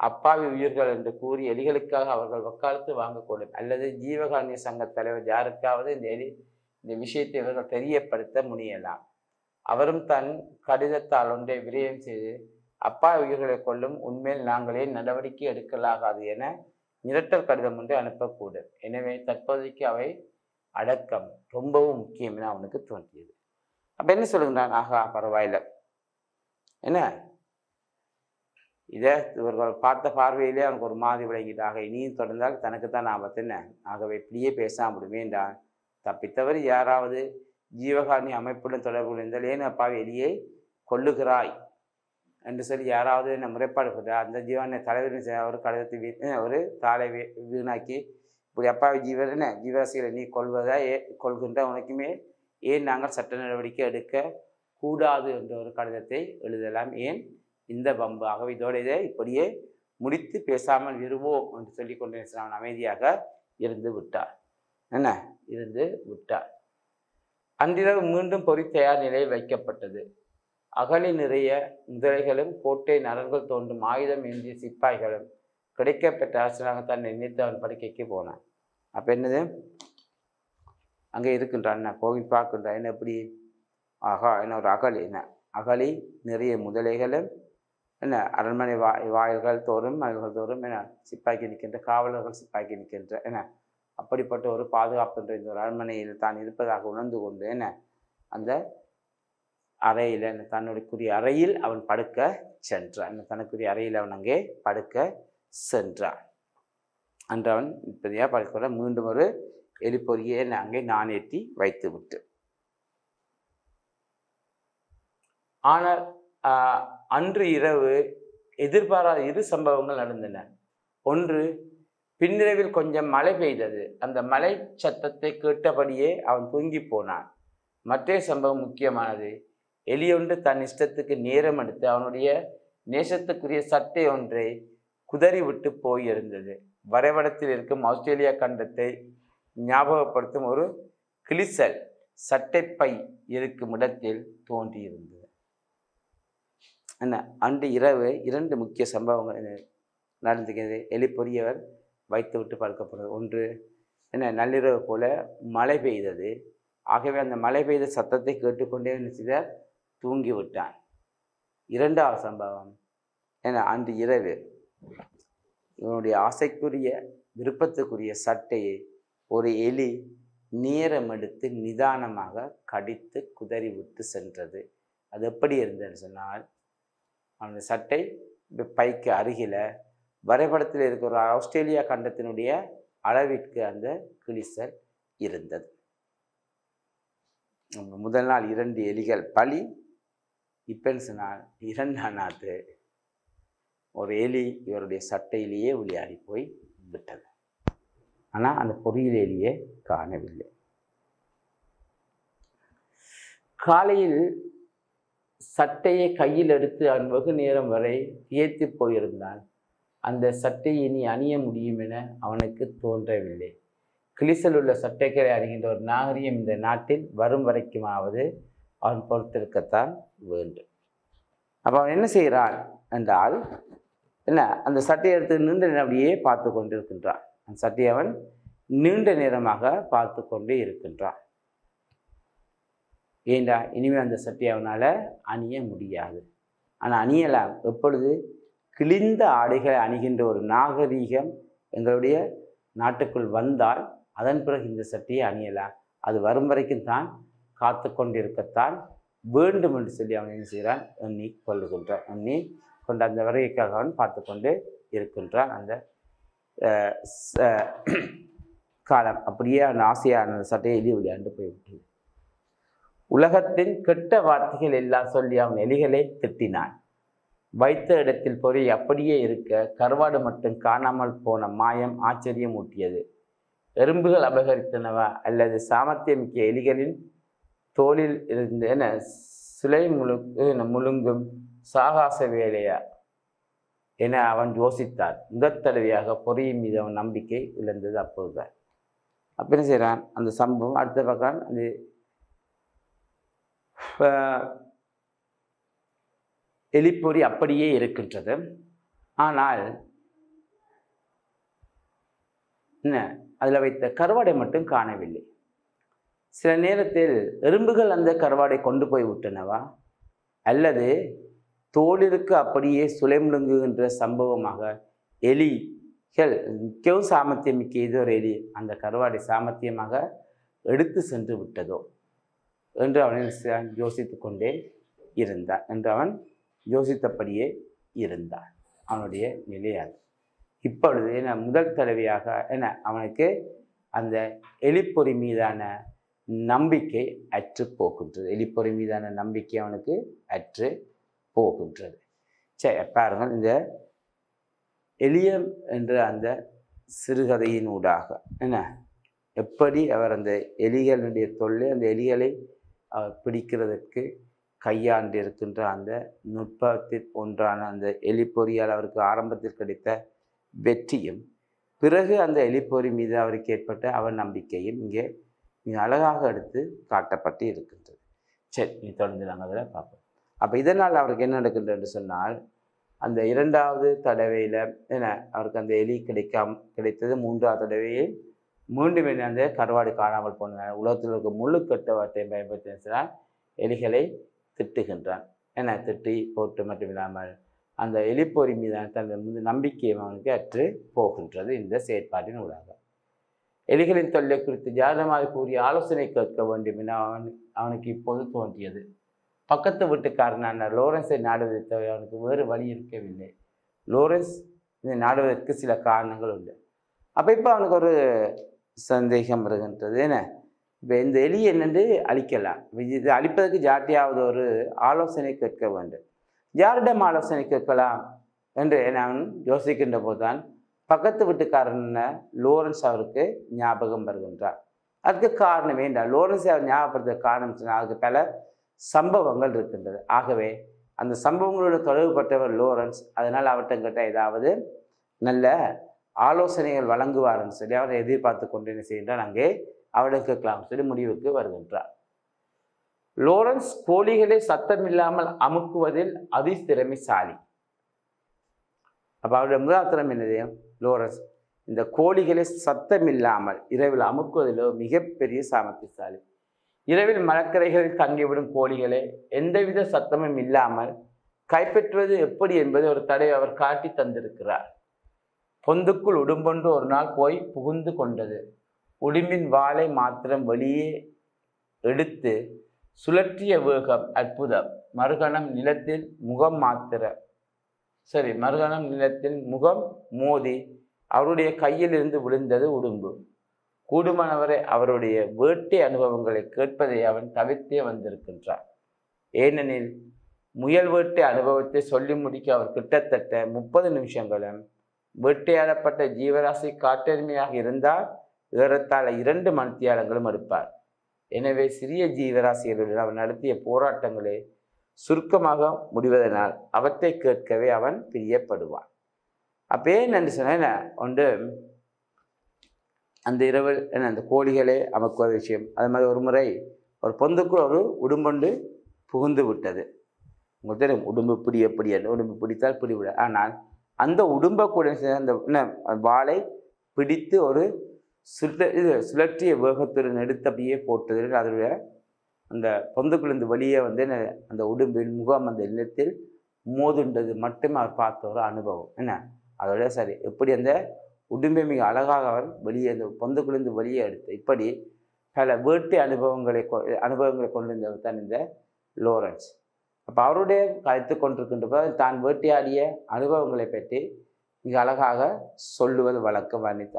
[SPEAKER 2] அப்பாவி உயிர்கள் என்று கூறி எலிகளுக்காக அவர்கள் வக்காலத்து வாங்கக்கூடும், அல்லது ஜீவகாருண்ய சங்க தலைவர் யாருக்காவது இந்த விஷயத்தை இவர்கள் தெரியப்படுத்த முனையலாம். அவரும் தன் கடிதத்தால் ஒன்றை விரயம் செய்து அப்பாவி உயிர்களை கொள்ளும் உண்மையில் நாங்களே நடவடிக்கை எடுக்கலாகாது என மிரட்டல் கடிதம் ஒன்றை அனுப்பக்கூடும். எனவே தற்போதைக்கு அவை அடக்கம் ரொம்பவும் முக்கியம் என அவனுக்கு தோன்றியது. அப்ப என்ன சொல்லுகின்றான்? ஆகா பரவாயில்ல, என்ன இதை இவர்கள் பார்த்த பார்வையிலே அவனுக்கு ஒரு மாதிரி விளங்கிட்டாக. இனியும் தொடர்ந்தால் தனக்குத்தான் ஆபத்து. என்ன ஆகவே இப்படியே பேசாமல் வேண்டான். தப்பித்தவர் யாராவது ஜீவகாருண்ய அமைப்புடன் தொடர்பு இருந்தால் ஏன் அப்பாவி எலியை கொள்ளுகிறாய் என்று சொல்லி யாராவது என்ன முறைப்பாடு கொடுத்தார், அந்த ஜீவனை தலைவரின் ஒரு கடிதத்தை ஒரு தாளை வீணாக்கி இப்படி அப்பாவி ஜீவராசிகளை நீ கொள்வதா கொள்கின்ற உனக்குமே ஏன் நாங்கள் சட்ட நடவடிக்கை எடுக்க கூடாது என்ற ஒரு கடிதத்தை எழுதலாம். ஏன் இந்த பம்பு? ஆகவே இதோட இதை இப்படியே முடித்து பேசாமல் விரும்புவோம் என்று சொல்லி கொண்டு அவன் அமைதியாக இருந்து விட்டார். அன்றிரவு மீண்டும் பொறி தயார் நிலையில் வைக்கப்பட்டது. அகழி நிறைய முதலைகளும் கோட்டை நரர்கள் தோன்றும் ஆயுதம் ஏந்திய சிப்பாய்களும் கிடைக்கப்பெற்ற அரசனாக தன் நினைத்து அவன் படுக்கைக்கு போனான். அப்ப என்னது அங்கே இருக்கின்றான், போய் பார்க்கின்றான். என்ன எப்படி? ஆகா என்ன ஒரு அகழி, அகழி நிறைய முதலைகளும் என்ன அரண்மனை வாயில்கள் தோறும் மதில்கள் தோறும் என்ன சிப்பாக்கி நிற்கின்ற காவலர்கள் சிப்பாக்கி நிற்கின்ற என்ன அப்படிப்பட்ட ஒரு பாதுகாப்பு இந்த ஒரு அரண்மனையில் தான் இருப்பதாக உணர்ந்து கொண்டு என்ன அந்த அறையில் தன்னுடைய அறையில் அவன் படுக்க சென்றான். தனக்குரிய அறையில் அவன் அங்கே படுக்க சென்றான். அன்று அவன் இப்படியா படுக்க மீண்டும் ஒரு எலிப்பொறியை அங்கே நானேற்றி வைத்து விட்டு, ஆனால் அன்று இரவு எதிர்பாராத இரு சம்பவங்கள் நடந்தன. ஒன்று, பின்னிரவில் கொஞ்சம் மழை பெய்தது. அந்த மழை சத்தத்தை கேட்டபடியே அவன் தூங்கி போனான். மற்றே சம்பவம் முக்கியமானது. எலியொன்று தன் இஷ்டத்துக்கு நேரம் எடுத்து அவனுடைய நேசத்துக்குரிய சட்டை ஒன்றை குதறி விட்டு போயிருந்தது. வரைபடத்தில் இருக்கும் ஆஸ்திரேலியா கண்டத்தை ஞாபகப்படுத்தும் ஒரு கிளிசல் சட்டைப்பை இருக்கும் இடத்தில் தோன்றியிருந்தது. அன்று இரவு இரண்டு முக்கிய சம்பவங்கள் நடந்துக்கிறது. எலிப்பொறியவர் வைத்து விட்டு படுக்கப்படுறது. ஒன்று, நள்ளிரவு போல மழை பெய்தது. ஆகவே அந்த மழை பெய்த சத்தத்தை கேட்டுக்கொண்டே சிலர் தூங்கி விட்டான். இரண்டாவது சம்பவம், அன்று இரவு இவனுடைய ஆசைக்குரிய விருப்பத்துக்குரிய சட்டையை ஒரு எலி நேரம் எடுத்து நிதானமாக கடித்து குதறி விட்டு சென்றது. அது எப்படி இருந்ததுன்னு சொன்னால், அந்த சட்டை பைக்கு அருகில வரைபடத்தில் இருக்கிற ஒரு ஆஸ்திரேலியா கண்டத்தினுடைய அளவிற்கு அந்த கிளிசல் இருந்தது. முதல் நாள் 2 எலிகள் பலி. இப்பன்னு சொன்னால் 2ஆம் நாட்டு ஒரு எலி இவருடைய சட்டையிலேயே விளையாடி போய் விட்டது. ஆனால் அந்த பொறியியல் எலியை காணவில்லை. காலையில் சட்டையை கையில் எடுத்து அவன் வெகு நேரம் வரை திகைத்து போயிருந்தான். அந்த சட்டையை இனி அணிய முடியும் என அவனுக்கு தோன்றவில்லை. கிளிசல் உள்ள சட்டைகளை அணிகின்ற ஒரு நாகரிகம் இந்த நாட்டில் வரும் வரைக்குமாவது அவன் பொறுத்திருக்கத்தான் வேண்டும். அப்போ அவன் என்ன செய்கிறான் என்றால், அந்த சட்டையை எடுத்து நீண்ட நேரம் அப்படியே பார்த்து கொண்டிருக்கின்றான். அந்த சட்டையை அவன் நீண்ட நேரமாக பார்த்து கொண்டே இருக்கின்றான். ஏண்டா இனிமேல் அந்த சட்டையை அவனால் அணிய முடியாது. ஆனால் அணியலாம். எப்பொழுது? கிழிந்த ஆடைகளை அணிகின்ற ஒரு நாகரீகம் எங்களுடைய நாட்டுக்குள் வந்தால் அதன் பிறகு இந்த சட்டையை அணியலாம். அது வரும் வரைக்கும் தான் காத்து கொண்டிருக்கத்தான் வேண்டும் என்று சொல்லி அவன் என்ன செய்கிறான்? எண்ணி கொள்ளுகின்றான். எண்ணி கொண்டு அந்த வரைக்காக அவன் பார்த்து கொண்டு இருக்கின்றான். அந்த காலம் அப்படியே அவன் ஆசையான அந்த சட்டையை எலி விளையாண்டு போய்விட்டு உலகத்தின் கெட்ட வார்த்தைகள் எல்லாம் சொல்லி அவன் எலிகளை திட்டினான். வைத்த இடத்தில் பொறி அப்படியே இருக்க கருவாடு மட்டும் காணாமல் போன மாயம் ஆச்சரியம் ஊட்டியது. எறும்புகள் அபகரித்தனவா அல்லது சாமர்த்தியமிக்க எலிகளின் தோளில் இருந்து சுலை முழுங்கும் சாகாச வேலையா என அவன் யோசித்தான். முதற் தடவையாக பொறியின் மீது அவன் நம்பிக்கை இழந்தது அப்போதுதான். அப்போ என்ன செய்கிறான், அந்த சம்பவம் அடுத்த பக்கம் அந்த எலிப்பொறி அப்படியே இருக்கின்றது. ஆனால் என்ன, அதில் வைத்த கருவாடை மட்டும் காணவில்லை. சில நேரத்தில் எறும்புகள் அந்த கருவாடை கொண்டு போய் விட்டனவா, அல்லது தோளிற்கு அப்படியே சுளைமுழுங்குகின்ற சம்பவமாக எலிகள் மிகவும் சாமர்த்தியம் மிக்க ஏதோ ஒரு எலி அந்த கருவாடை சாமர்த்தியமாக எடுத்து சென்று விட்டதோ என்று அவன் யோசித்து கொண்டே இருந்தான். என்று அவன் யோசித்தபடியே இருந்தான். அவனுடைய நிலையாது. இப்பொழுது என்ன, முதல் தடவையாக என்ன, அவனுக்கு அந்த எலிப்பொறி மீதான நம்பிக்கை அற்று போகின்றது. எலிப்பொறி மீதான நம்பிக்கை அவனுக்கு அற்று போகின்றது. சரி, பாருங்கள், இந்த எலியம் என்ற அந்த சிறுகதையினூடாக என்ன எப்படி அவர் அந்த எலிகளுடைய தொல்லை, அந்த எலிகளை பிடிக்கிறதற்கு கையாண்டு இருக்கின்ற அந்த நுட்பத்தில் ஒன்றான அந்த எலிப்பொறியால் அவருக்கு ஆரம்பத்தில் கிடைத்த வெற்றியும், பிறகு அந்த எலிப்பொறி மீது அவருக்கு ஏற்பட்ட அவர் நம்பிக்கையும் இங்கே மிக அழகாக எடுத்து காட்டப்பட்டு இருக்கின்றது. சரி, நீ தொடர்ந்து நாங்கள் அதில் பார்ப்போம். அப்போ இதனால் அவருக்கு என்ன நடக்கின்றது என்று சொன்னால், அந்த இரண்டாவது தடவையில் என்ன அவருக்கு அந்த எலி கிடைத்தது. மூன்றாவது தடவையில் மீண்டும் என்ன அந்த கருவாடு காணாமல் போன உலகத்தில் இருக்க முள்ளுக்கட்ட வார்த்தையை பயன்படுத்தினால் எலிகளை திட்டுகின்றான். என்ன திட்டி போட்டு மட்டும் இல்லாமல் அந்த எலிப்பொறி மீதான தன் நம்பிக்கையை அவனுக்கு அற்று போகின்றது. இந்த செயற்பாட்டின் ஊடாக எலிகளின் தொல்லை குறித்து ஜாதகமாக கூறிய ஆலோசனை கேட்க வேண்டும் என அவனுக்கு இப்போது தோன்றியது. பக்கத்து வீட்டுக்காரனான லோரன்ஸை நாடுவதை தவிர அவனுக்கு வேறு வழி இருக்கவில்லை. லோரன்ஸ் இதை நாடுவதற்கு சில காரணங்கள் உண்டு. அப்போ இப்போ அவனுக்கு ஒரு சந்தேகம் வருகின்றது. என்ன, இப்போ இந்த எலி என்னென்று அழிக்கலாம், இது அழிப்பதற்கு ஜாட்டியாவது ஒரு ஆலோசனை கேட்க வேண்டும். யாரிடம் ஆலோசனை கேட்கலாம் என்று அவன் யோசிக்கின்ற போதுதான் பக்கத்து வீட்டுக்காரன லோரன்ஸ் அவருக்கு ஞாபகம் வருகின்றார். அதுக்கு காரணம் என்றால், லோரன்ஸை அவர் ஞாபகப்படுத்த காரணம் சொன்னால் அதுக்கு பல சம்பவங்கள் இருக்கின்றது. ஆகவே அந்த சம்பவங்களோட தொடர்புபட்டவர் லோரன்ஸ். அதனால் அவர்கிட்ட ஏதாவது நல்ல ஆலோசனைகள் வழங்குவார்னு சொல்லி அவரை எதிர்பார்த்து கொண்டு என்ன செய்கின்றார், அங்கே அவரிடம் கேட்கலாம் சொல்லி முடிவுக்கு வருகின்றார். லோரன்ஸ் கோழிகளை சத்தமில்லாமல் அமுக்குவதில் அதிதிறமைசாலி. அப்போ அவருடைய முதலாத்திரம் என்னது, லோரன்ஸ் இந்த கோழிகளை சத்தமில்லாமல் இரவில் அமுக்குவதிலோ மிகப்பெரிய சாமர்த்தியசாலி. இரவில் மரக்கரைகளில் தங்கிவிடும் கோழிகளை எந்தவித சத்தமும் இல்லாமல் கைப்பற்றுவது எப்படி என்பது ஒரு தடவை அவர் காட்டி தந்திருக்கிறார். பொந்துக்குள் உடும்பொன்று ஒரு நாள் போய் புகுந்து கொண்டது. உடும்பின் வாளை மாத்திரம் வெளியே எடுத்து சுழற்றிய வேகம் அற்புதம். மறுகணம் நிலத்தில் முகம் மோதி அவருடைய கையிலிருந்து விழுந்தது உடும்பு. கூடுமானவரை அவருடைய வேட்டை அனுபவங்களை கேட்பதை அவன் தவிர்த்தே வந்திருக்கின்றார். ஏனெனில் முயல் வேட்டை அனுபவத்தை சொல்லி முடிக்க அவர் கிட்டத்தட்ட 30 நிமிஷங்களும், வேட்டையாடப்பட்ட ஜீவராசி காட்டெருமையாக இருந்தால் ஏறத்தாழ 2 மணித்தியாலங்களும் எடுப்பார். எனவே சிறிய ஜீவராசிகளுடன் அவன் நடத்திய போராட்டங்களே சுருக்கமாக முடிவதனால் அவற்றை கேட்கவே அவன் பிரியப்படுவான். அப்போ ஏன்னு சொன்ன ஒன்று அந்த இரவு என்ன அந்த கோழிகளை அமக்குவது விஷயம். அது மாதிரி ஒரு முறை ஒரு பொந்துக்குள் ஒரு உடும்பொண்டு புகுந்து விட்டது. உங்களுக்கு தெரியும் உடும்பு பிடி எப்படி, உடும்பு பிடித்தால் பிடிவிட. ஆனால் அந்த உடும்பை கூட அந்த வாளை பிடித்து ஒரு சுழற்றிய வேகத்துடன் எடுத்தபடியே போட்டது. அதோடைய அந்த பொந்துக்குள்ளிருந்து வெளியே வந்து அந்த உடும்பின் முகம் அந்த நிலத்தில் மோதுண்டது மட்டுமே அவர் பார்த்த ஒரு அனுபவம். என்ன அதோட சரி எப்படி அந்த உடும்பை மிக அழகாக அவர் வெளியே அந்த பொந்துக்குள்ளிருந்து வெளியே எடுத்து, இப்படி பல வேட்டை அனுபவங்களை கொண்டிருந்தவர் தான் இந்த லோரன்ஸ். அப்போ அவருடைய கருத்து கொண்டிருக்கின்ற போது தான் வேட்டையாடிய அனுபவங்களை பற்றி மிக அழகாக சொல்லுவது வழக்கம் வர்ணித்து.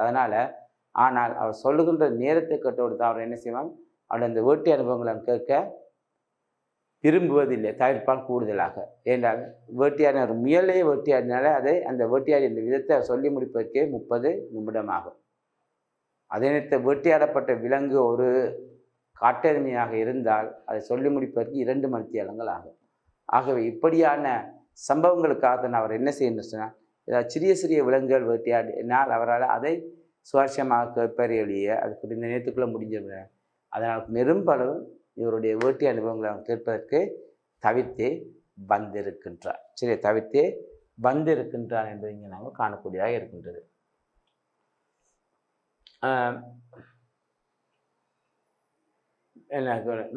[SPEAKER 2] ஆனால் அவர் சொல்லுகின்ற நேரத்தை கேட்டோடு அவர் என்ன செய்வான், அவருடைய அந்த வேட்டை அனுபவங்களை கேட்க விரும்புவதில்லை, தவிர்ப்பான் கூடுதலாக. ஏன்றால் வேட்டையாடின ஒரு முயலையே வேட்டையாடினால அந்த வேட்டையாடி இந்த விதத்தை சொல்லி முடிப்பதற்கே 30 நிமிடம் ஆகும். அதே நேரத்தில் வேட்டையாடப்பட்ட விலங்கு ஒரு காட்டெருமையாக இருந்தால் அதை சொல்லி முடிப்பதற்கு 2 மணித்தியாலங்கள் ஆகும். ஆகவே இப்படியான சம்பவங்களுக்காக அவர் என்ன செய்யணும்னு சொன்னால் ஏதாவது சிறிய சிறிய விலங்குகள் வேட்டையாடினால் அவரால் அதை சுவாரஸ்யமாக கேட்பார் ஒழிய அதுக்கு இந்த நேரத்துக்குள்ளே முடிஞ்சிருந்தார். அதனால் பெரும்பளவு இவருடைய வேட்டை அனுபவங்களை அவன் கேட்பதற்கு தவிர்த்தே வந்திருக்கின்றார். சரி, தவிர்த்தே வந்திருக்கின்றார் என்பதை இங்கே நாங்கள் காணக்கூடியதாக இருக்கின்றது.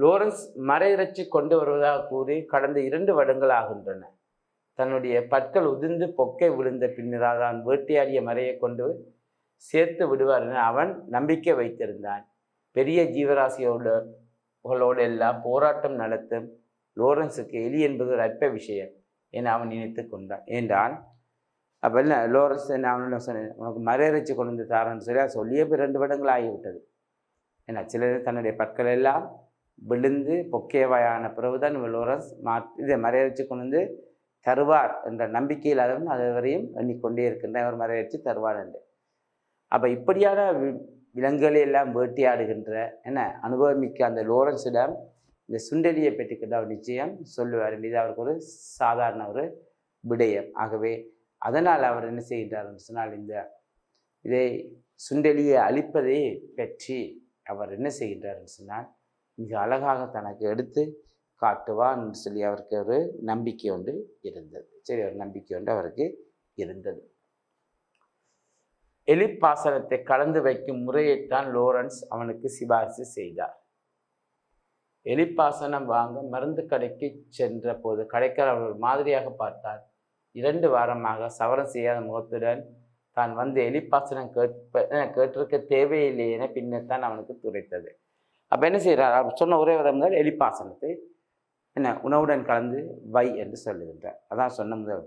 [SPEAKER 2] லோரன்ஸ் மறையிறச்சி கொண்டு வருவதாக கூறி கடந்த 2 வருடங்கள் ஆகின்றன. தன்னுடைய பற்கள் உதிர்ந்து பொக்கை விழுந்த பின்னராக தான் வேட்டையாடிய மறையை கொண்டு சேர்த்து விடுவார் என அவன் நம்பிக்கை வைத்திருந்தான். பெரிய ஜீவராசிகளோடு எல்லாம் போராட்டம் நடத்தும் லோரன்ஸுக்கு எலி என்பது ஒரு அற்ப விஷயம் என அவன் நினைத்து கொண்டான். ஏன்றான் அப்போ இல்லை லோரன்ஸ் அவன் சொன்னேன், உனக்கு மறையிறச்சி கொண்டு வந்து தாரன்னு சொல்லி அது சொல்லியே 2 வருடங்கள் ஆகிவிட்டது. ஏன்னா சிலர் தன்னுடைய பற்கள் எல்லாம் விழுந்து பொக்கேவாயான பிறகுதான் லோரன்ஸ் இதை மறையிறச்சி கொண்டு வந்து தருவார் என்ற நம்பிக்கையில் அதவன் அதுவரையும் எண்ணிக்கொண்டே இருக்கின்ற அவர் மறையிறச்சி தருவார் என்று. அப்போ இப்படியான விலங்குகளை எல்லாம் வேட்டையாடுகின்ற அனுபவமிக்க அந்த லோரன்ஸிடம் இந்த சுண்டெலியை பற்றி அவர் நிச்சயம் சொல்லுவார். இது அவருக்கு ஒரு சாதாரண ஒரு விடயம். ஆகவே அதனால் அவர் என்ன செய்கின்றார் சொன்னால் இதை சுண்டெலியை அழிப்பதை பற்றி அவர் என்ன செய்கின்றார் சொன்னால் மிக அழகாக தனக்கு எடுத்து காட்டுவான் என்று சொல்லி அவருக்கு ஒரு நம்பிக்கை ஒன்று இருந்தது. சரி, ஒரு நம்பிக்கை ஒன்று அவருக்கு இருந்தது. எலிப்பாசனத்தை கலந்து வைக்கும் முறையைத்தான் லோரன்ஸ் அவனுக்கு சிபாரிசு செய்தார். எலிப்பாசனம் வாங்க மருந்து கடைக்கு சென்ற போது கடைக்காரர் அவர் மாதிரியாக பார்த்தார். 2 வாரமாக சவரம் செய்யாத முகத்துடன் தான் வந்து எலிப்பாசனம் கேட்டிருக்க தேவையில்லை என பின்னத்தான் அவனுக்கு துரைத்தது. அப்போ என்ன செய்கிறார்? அவர் சொன்ன ஒரே விதம் தான் எலிப்பாசனத்தை உணவுடன் கலந்து வை என்று சொல்லுகின்றார். அதான் சொன்ன முதல்.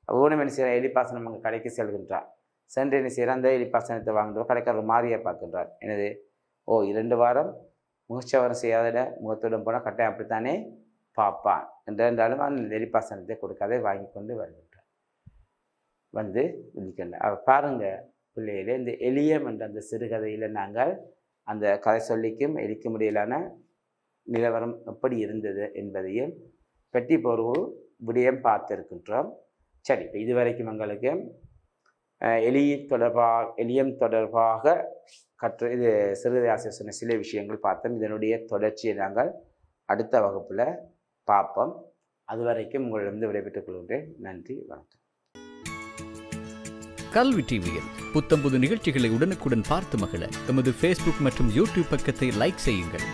[SPEAKER 2] ஊனம் என்ன செய்கிறார்? எலிப்பாசனம் அங்கே கடைக்கு செல்கின்றார். சென்று என்ன செய்கிறார்? அந்த எலிப்பாசனத்தை வாங்குகின்ற கடைக்காரர் மாறியை பார்க்கின்றார். எனது 2 வாரம் முகச்சவரம் செய்யாத முகத்துடன் போனால் கட்டாயம் அப்படித்தானே பார்ப்பான் என்றாலும் அவன் எலிப்பாசனத்தை கொடுக்காதே வாங்கி கொண்டு வருகின்றார். வந்து விழிக்கின்றார். அவர் பாருங்க பிள்ளைகளே, இந்த எலியம் என்ற அந்த சிறுகதையில் நாங்கள் அந்த கதை சொல்லிக்கும் எலிக்கும் இடையிலான நிலவரம் எப்படி இருந்தது என்பதையும் பற்றி இப்போ ஒரு விடயம் பார்த்திருக்கின்றோம். சரி, இப்போ இதுவரைக்கும் எங்களுக்கு எலியம் தொடர்பாக இது சிறுகதை ஆசிரியர் சொன்ன சில விஷயங்கள் பார்த்தோம். இதனுடைய தொடர்ச்சியை நாங்கள் அடுத்த வகுப்பில் பார்ப்போம். அதுவரைக்கும் உங்களிடம் விடைபெற்றுக் கொள்கின்றேன். நன்றி, வணக்கம்.
[SPEAKER 3] கல்வி டிவியில் புத்தம்புது நிகழ்ச்சிகளை உடனுக்குடன் பார்த்து மகிழ எமது Facebook மற்றும் YouTube பக்கத்தை லைக் செய்யுங்கள்.